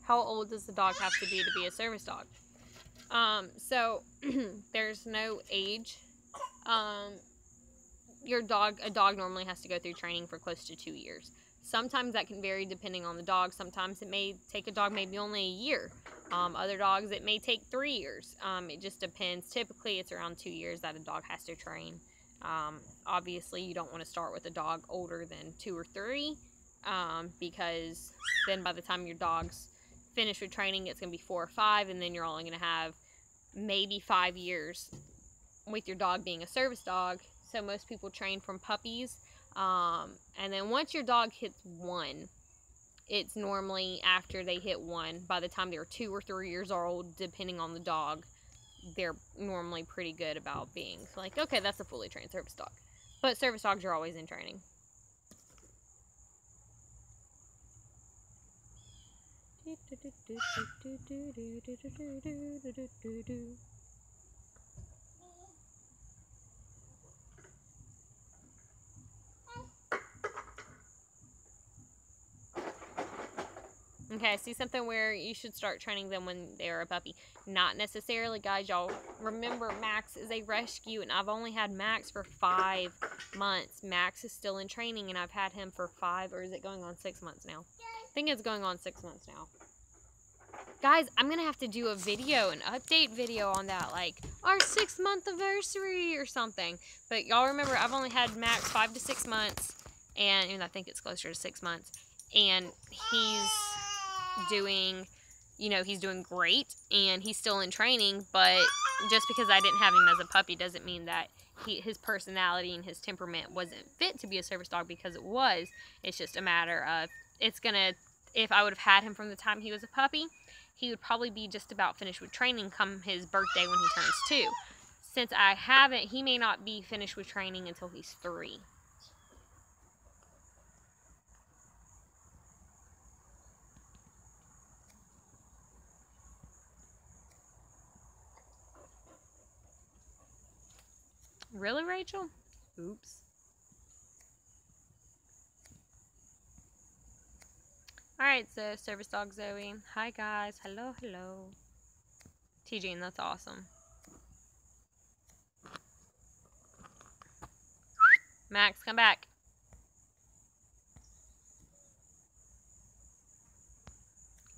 How old does the dog have to be a service dog? So there's no age. A dog normally has to go through training for close to 2 years. Sometimes that can vary depending on the dog. Sometimes it may take a dog maybe only a year. Other dogs, it may take 3 years. It just depends. Typically, it's around 2 years that a dog has to train. Obviously, you don't want to start with a dog older than 2 or 3 because then by the time your dog's finished with training, it's going to be 4 or 5, and then you're only going to have maybe 5 years with your dog being a service dog. So most people train from puppies, and then once your dog hits 1, it's normally after they hit 1, by the time they're 2 or 3 years old, depending on the dog, they're normally pretty good about being like, okay, that's a fully trained service dog. But service dogs are always in training. Okay, I see something where you should start training them when they're a puppy. Not necessarily, guys. Y'all remember Max is a rescue, and I've only had Max for 5 months. Max is still in training, and I've had him for 5, or is it going on 6 months now? I think it's going on 6 months now. Guys, I'm going to have to do a video, an update video on that, like our 6-month anniversary or something. But y'all remember, I've only had Max 5 to 6 months, and I think it's closer to 6 months, and he's doing, he's doing great, and he's still in training, but just because I didn't have him as a puppy doesn't mean that his personality and his temperament wasn't fit to be a service dog, because it was. It's just a matter of, if I would have had him from the time he was a puppy, he would probably be just about finished with training come his birthday when he turns 2. Since I haven't, he may not be finished with training until he's 3. Really, Rachel? Oops. Alright, so service dog Zoe. Hi guys. Hello, hello. TJ, that's awesome. Max, come back.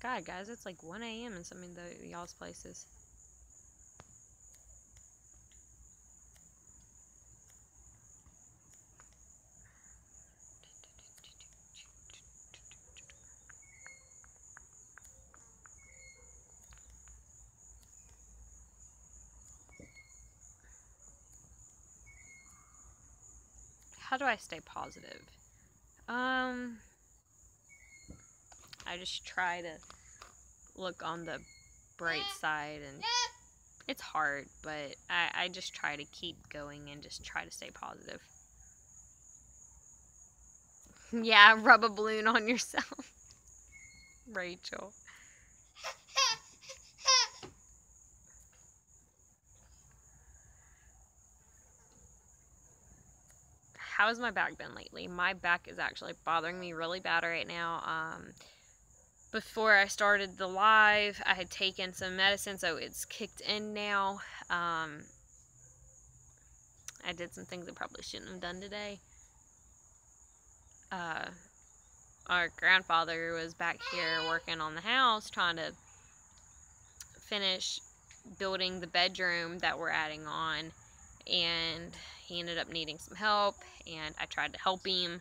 God, guys, it's like 1 a.m. in some of y'all's places. How do I stay positive? I just try to look on the bright side, and it's hard, but I just try to keep going and just try to stay positive. Yeah, rub a balloon on yourself. Rachel. How has my back been lately? My back is actually bothering me really bad right now. Before I started the live, I had taken some medicine, so it's kicked in now. I did some things I probably shouldn't have done today. Our grandfather was back here working on the house, trying to finish building the bedroom that we're adding on, and he ended up needing some help, and I tried to help him.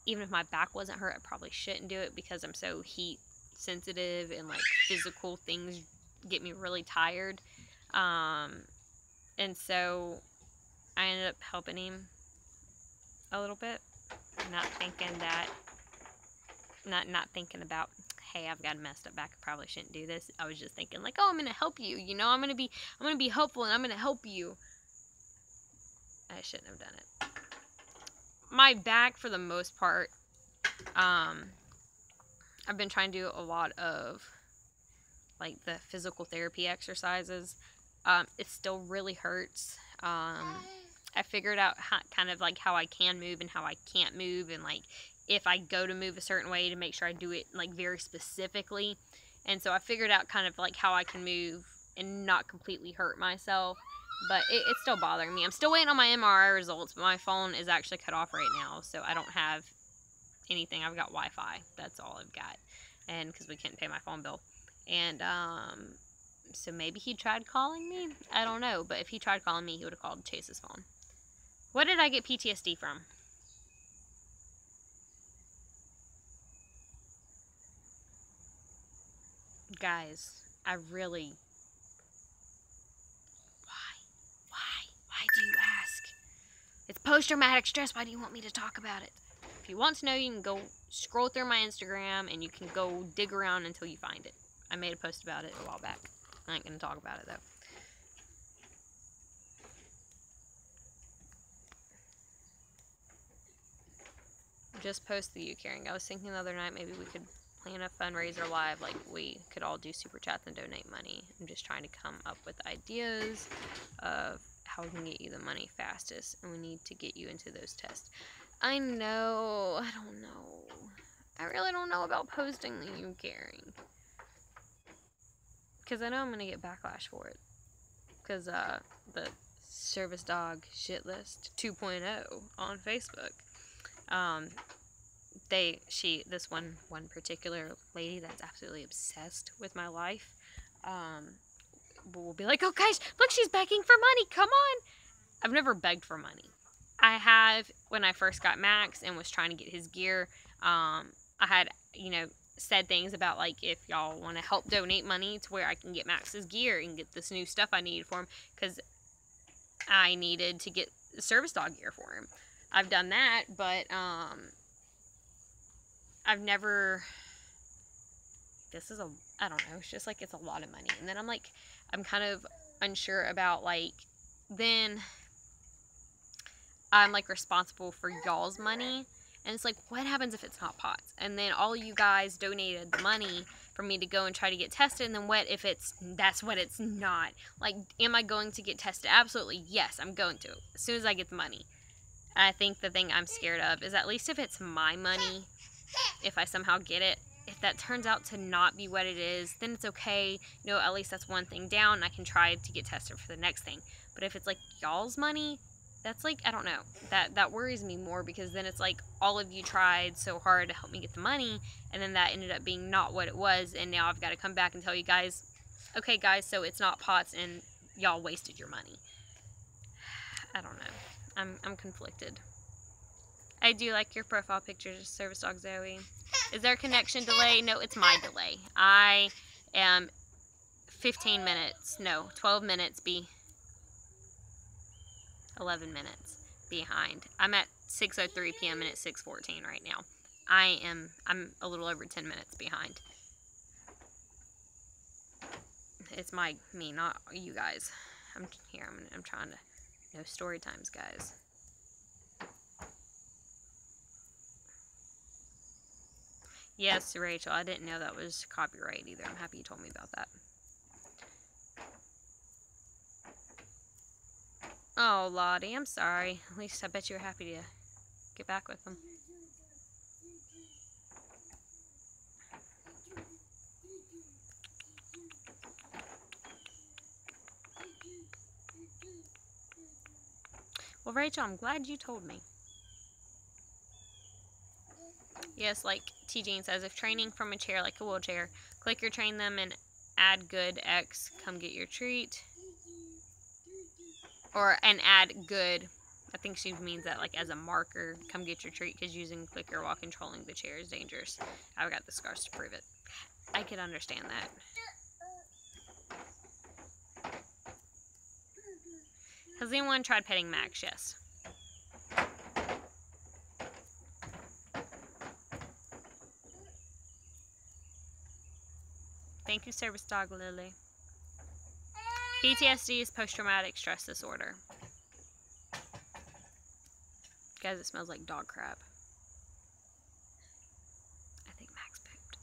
Even if my back wasn't hurt, I probably shouldn't do it because I'm so heat sensitive, and like physical things get me really tired. And so I ended up helping him a little bit, not thinking about, hey, I've got a messed up back, I probably shouldn't do this. I was just thinking like, oh, I'm gonna help you, you know, I'm gonna be helpful, and I'm gonna help you. I shouldn't have done it. My back, for the most part, I've been trying to do a lot of like the physical therapy exercises. It still really hurts. I figured out kind of like how I can move and how I can't move, and like if I go to move a certain way, to make sure I do it like very specifically. And so I figured out kind of like how I can move and not completely hurt myself, but it's still bothering me. I'm still waiting on my MRI results, but my phone is actually cut off right now, so I don't have anything. I've got Wi-Fi. That's all I've got, and because we couldn't pay my phone bill. And so maybe he tried calling me. I don't know, but if he tried calling me, he would have called Chase's phone. What did I get PTSD from? Guys, I really... Why do you ask? It's post-traumatic stress. Why do you want me to talk about it? If you want to know, you can go scroll through my Instagram, and you can go dig around until you find it. I made a post about it a while back. I ain't gonna talk about it, though. Just post the you caring. I was thinking the other night maybe we could plan a fundraiser live, like we could all do super chats and donate money. I'm just trying to come up with ideas of how we can get you the money fastest, and we need to get you into those tests. I know, I don't know. I really don't know about posting the you caring, because I know I'm gonna get backlash for it, because the service dog shit list 2.0 on Facebook, this one particular lady that's absolutely obsessed with my life, will be like, oh guys, look, she's begging for money, come on. I've never begged for money. I have, when I first got Max and was trying to get his gear, I had, you know, said things about like, if y'all want to help donate money to where I can get Max's gear and get this new stuff I needed for him, because I needed to get service dog gear for him. I've done that, but I've never, I don't know, it's just like, it's a lot of money. And then I'm kind of unsure about, like, then I'm like responsible for y'all's money, and it's like, what happens if it's not pots? And then all you guys donated the money for me to go and try to get tested. And then what if that's what it's not? Like, am I going to get tested? Absolutely, yes, I'm going to, as soon as I get the money. I think the thing I'm scared of is, at least if it's my money, if I somehow get it, if that turns out to not be what it is, then it's okay. You know, at least that's one thing down, and I can try to get tested for the next thing. But if it's like y'all's money, that's like, I don't know, that worries me more, because then it's like all of you tried so hard to help me get the money, and then that ended up being not what it was, and now I've got to come back and tell you guys, okay guys, so it's not pots and y'all wasted your money. I don't know. I'm conflicted. I do like your profile pictures, Service Dog Zoe. Is there a connection delay? No, it's my delay. I am 15 minutes, no, 12 minutes 11 minutes behind. I'm at 6:03 p.m. and it's 6:14 right now. I'm a little over 10 minutes behind. It's me, not you guys. I'm trying to, no story times, guys. Yes, Rachel, I didn't know that was copyright either. I'm happy you told me about that. Oh, Lottie, I'm sorry. At least I bet you were happy to get back with them. Well, Rachel, I'm glad you told me. Yes, like T-Jean says, if training from a chair, like a wheelchair, click or train them and add good X, come get your treat. Or, and add good, I think she means that like as a marker, come get your treat, because using clicker while controlling the chair is dangerous. I've got the scars to prove it. I could understand that. Has anyone tried petting Max? Yes. Thank you, Service Dog Lily. PTSD is post-traumatic stress disorder. Guys, it smells like dog crap. I think Max pooped.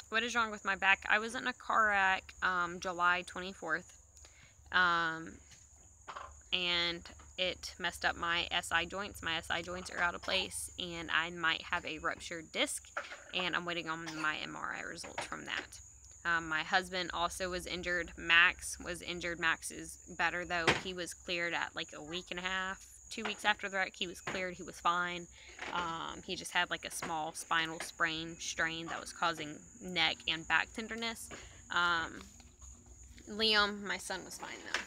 What is wrong with my back? I was in a car wreck July 24th. And it messed up my SI joints. My SI joints are out of place, and I might have a ruptured disc, and I'm waiting on my MRI results from that. My husband also was injured. Max was injured. Max is better, though. He was cleared at like a week and a half, 2 weeks after the wreck. He was cleared. He was fine. He just had like a small spinal strain that was causing neck and back tenderness. Liam, my son, was fine, though.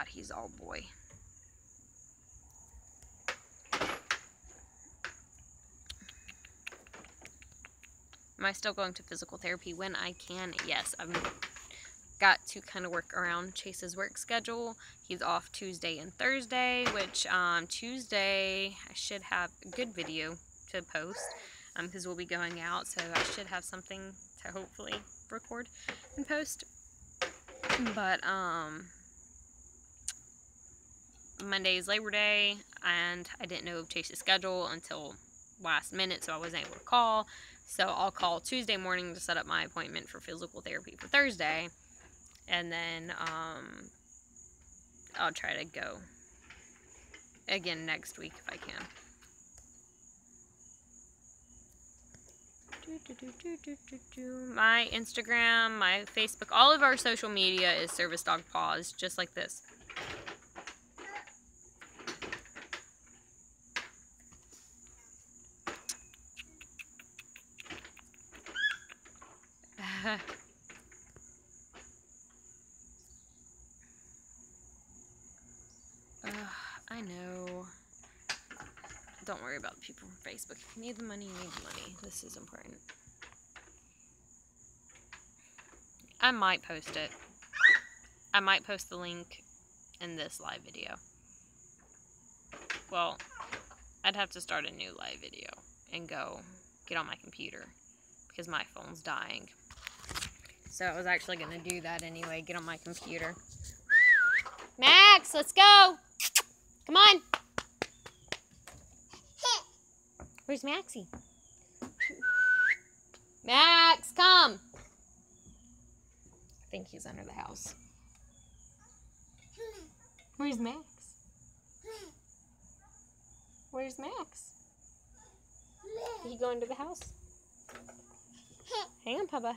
He's all boy. Am I still going to physical therapy when I can? Yes, I've got to kind of work around Chase's work schedule. He's off Tuesday and Thursday, which Tuesday I should have a good video to post, because we'll be going out, so I should have something to hopefully record and post. But Monday is Labor Day, and I didn't know Chase's schedule until last minute, so I wasn't able to call. So I'll call Tuesday morning to set up my appointment for physical therapy for Thursday, and then I'll try to go again next week if I can. My Instagram, my Facebook, all of our social media is Service Dog Paws, just like this. I know. Don't worry about the people from Facebook. If you need the money, you need the money. This is important. I might post it. I might post the link in this live video. Well, I'd have to start a new live video and go get on my computer because my phone's dying. So I was actually going to do that anyway, get on my computer. Max, let's go! Come on! Where's Maxie? Max, come! I think he's under the house. Where's Max? Where's Max? Did he go into the house? Hang on, Papa.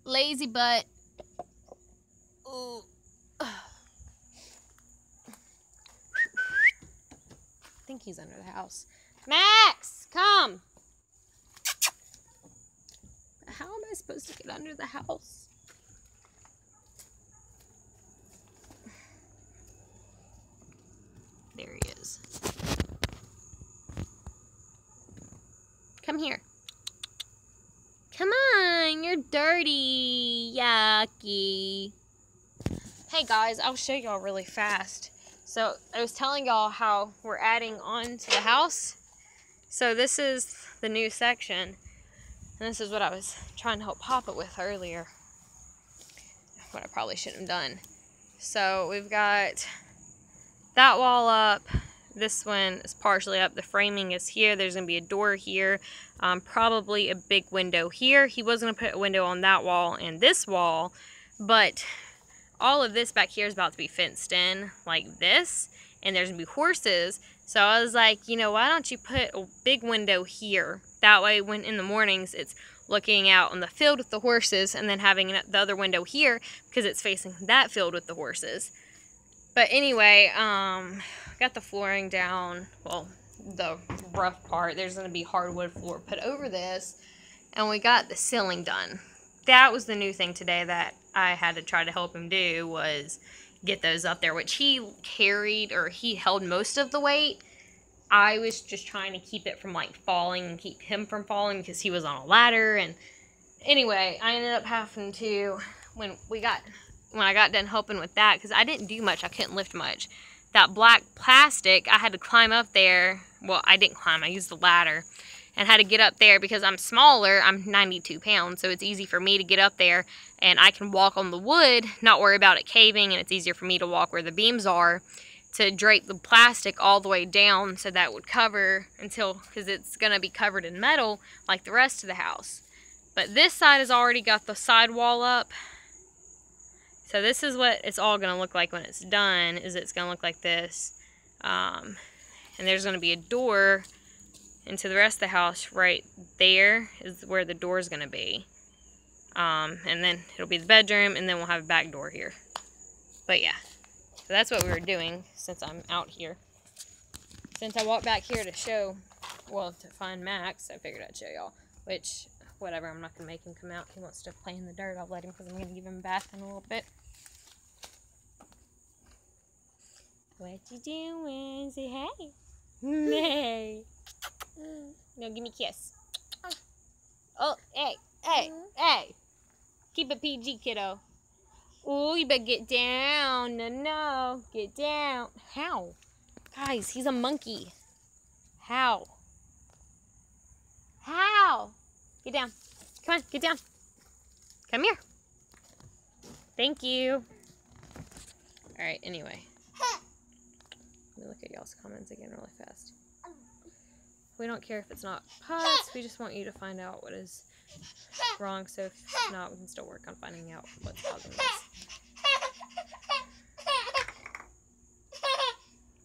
Lazy butt. Ooh. I think he's under the house. Max, come! How am I supposed to get under the house? There he is. Come here. Come on, you're dirty. Yucky. Hey guys, I'll show y'all really fast. So I was telling y'all how we're adding on to the house. So this is the new section. And this is what I was trying to help Papa with earlier. What I probably shouldn't have done. So we've got that wall up. This one is partially up. The framing is here. There's going to be a door here. Probably a big window here. He was going to put a window on that wall and this wall. But all of this back here is about to be fenced in like this. And there's going to be horses. So I was like, you know, why don't you put a big window here? That way when in the mornings it's looking out on the field with the horses. And then having the other window here because it's facing that field with the horses. But anyway, got the flooring down, well, the rough part. There's going to be hardwood floor put over this, and we got the ceiling done. That was the new thing today that I had to try to help him do, was get those up there, which he carried, or he held most of the weight. I was just trying to keep it from, like, falling and keep him from falling because he was on a ladder. And anyway, I ended up having to, when I got done helping with that, because I didn't do much, I couldn't lift much. That black plastic, I had to climb up there. Well, I didn't climb, I used the ladder. And had to get up there because I'm smaller, I'm 92 pounds, so it's easy for me to get up there. And I can walk on the wood, not worry about it caving, and it's easier for me to walk where the beams are, to drape the plastic all the way down so that would cover until, because it's going to be covered in metal like the rest of the house. But this side has already got the side wall up. So this is what it's all going to look like when it's done, is it's going to look like this. And there's going to be a door into the rest of the house right there is where the door is going to be. And then it'll be the bedroom, and then we'll have a back door here. But yeah, so that's what we were doing since I'm out here. Since I walked back here to show, well, to find Max, I figured I'd show y'all. Which, whatever, I'm not going to make him come out. He wants to play in the dirt. I'll let him because I'm going to give him a bath in a little bit. What you doing? Say hey. Hey. No, give me a kiss. Oh, hey, hey, hey. Keep it PG, kiddo. Oh, you better get down. No, get down. How? Guys, he's a monkey. How? How? Get down. Come on, get down. Come here. Thank you. Alright, anyway. Let me look at y'all's comments again really fast. We don't care if it's not putts. We just want you to find out what is wrong. So if not, we can still work on finding out what's causing this.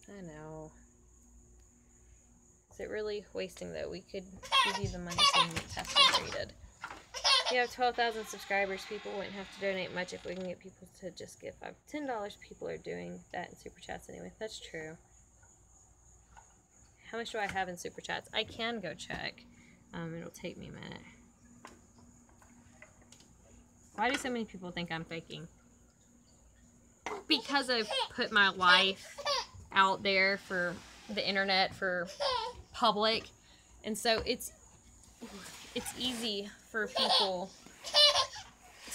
I know. Is it really wasting though? We could give you the money so you can get tested and treated. We have 12,000 subscribers. People wouldn't have to donate much if we can get people to just give $10. People are doing that in Super Chats anyway. That's true. How much do I have in Super Chats? I can go check. It'll take me a minute. Why do so many people think I'm faking? Because I've put my life out there for the internet, for public. And so it's easy for people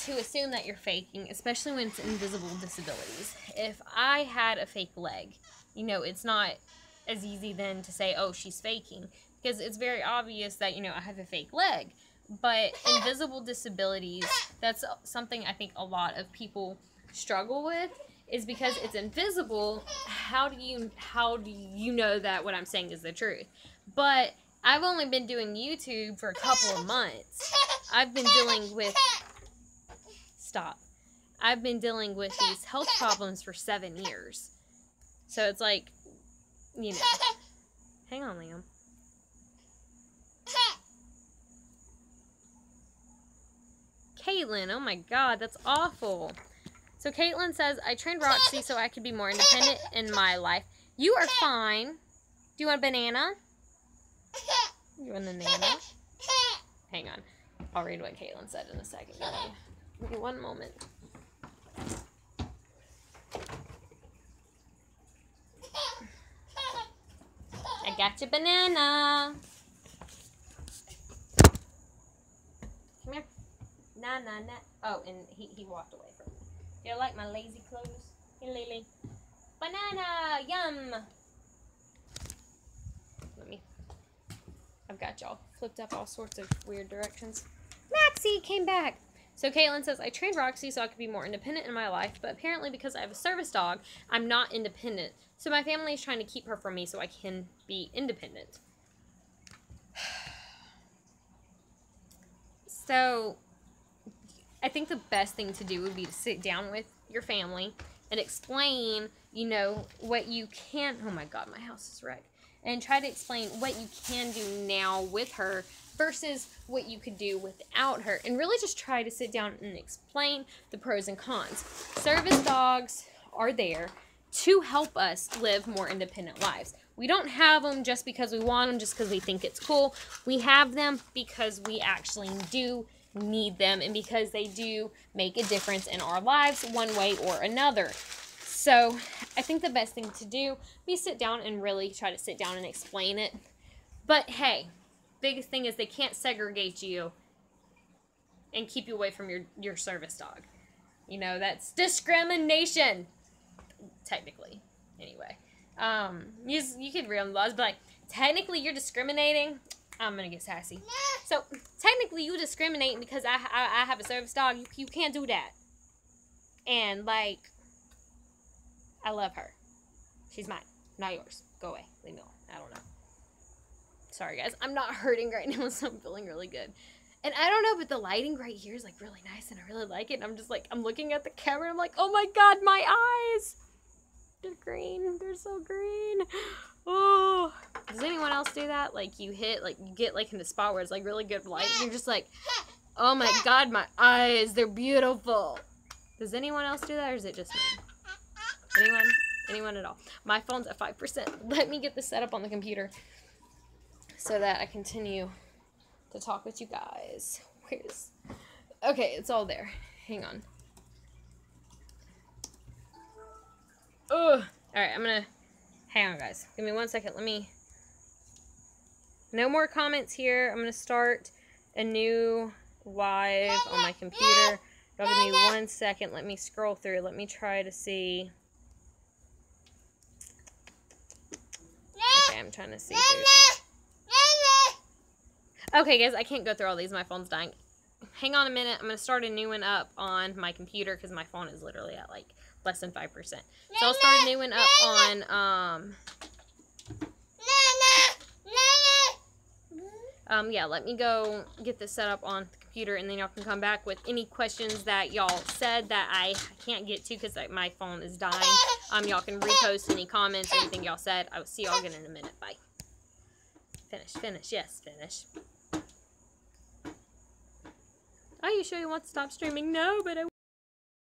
to assume that you're faking, especially when it's invisible disabilities. If I had a fake leg, you know, it's not as easy then to say, oh, she's faking, because it's very obvious that, you know, I have a fake leg. But invisible disabilities, that's something I think a lot of people struggle with, is because it's invisible. How do you know that what I'm saying is the truth? But I've only been doing YouTube for a couple of months. I've been dealing with I've been dealing with these health problems for 7 years. So it's like, you know. Hang on, Liam. Caitlin, oh my god, that's awful. So Caitlin says, I trained Roxy so I could be more independent in my life. You are fine. Do you want a banana? You want a banana? Hang on. I'll read what Caitlin said in a second. Give me one moment. I got your banana. Come here. Nah. Oh, and he walked away from me. Do you like my lazy clothes? Hey, Lily. Banana! Yum! I've got y'all flipped up all sorts of weird directions. Maxie came back! So Caitlin says, I trained Roxy so I could be more independent in my life, but apparently because I have a service dog, I'm not independent. So my family is trying to keep her from me so I can be independent. So I think the best thing to do would be to sit down with your family and explain, you know, what you can... Oh my god, my house is wrecked. And try to explain what you can do now with her versus what you could do without her. And really just try to sit down and explain the pros and cons. Service dogs are there to help us live more independent lives. We don't have them just because we want them, just because we think it's cool. We have them because we actually do need them and because they do make a difference in our lives one way or another. So I think the best thing to do be sit down and really try to sit down and explain it. But hey, biggest thing is they can't segregate you and keep you away from your service dog. You know, that's discrimination. Technically. Anyway. You could read on the laws, but like, technically you're discriminating. I'm gonna get sassy. So, technically you discriminate because I have a service dog. You can't do that. And, like, I love her. She's mine, not yours. Go away. Leave me alone. I don't know. Sorry, guys. I'm not hurting right now, so I'm feeling really good. And I don't know, but the lighting right here is, like, really nice, and I really like it. And I'm just, like, I'm looking at the camera, and I'm like, oh, my God, my eyes. They're green. They're so green. Oh. Does anyone else do that? Like, you get, like, in the spot where it's, like, really good light, and you're just like, oh, my God, my eyes. They're beautiful. Does anyone else do that, or is it just me? Anyone? Anyone at all? My phone's at 5%. Let me get this set up on the computer so that I continue to talk with you guys. Okay, it's all there. Hang on. Ugh. Alright, I'm gonna... Hang on, guys. Give me 1 second. No more comments here. I'm gonna start a new live on my computer. Y'all give me 1 second. Let me scroll through. Let me try to see... Okay, I'm trying to see through. Okay, guys, I can't go through all these. My phone's dying. Hang on a minute. I'm going to start a new one up on my computer because my phone is literally at, like, less than 5%. So I'll start a new one up on, yeah, let me go get this set up on the computer, and then y'all can come back with any questions that y'all said that I can't get to because my phone is dying. Y'all can repost any comments, anything y'all said. I will see y'all again in a minute. Bye. Finish. Yes, finish. Are you sure you want to stop streaming? No, but I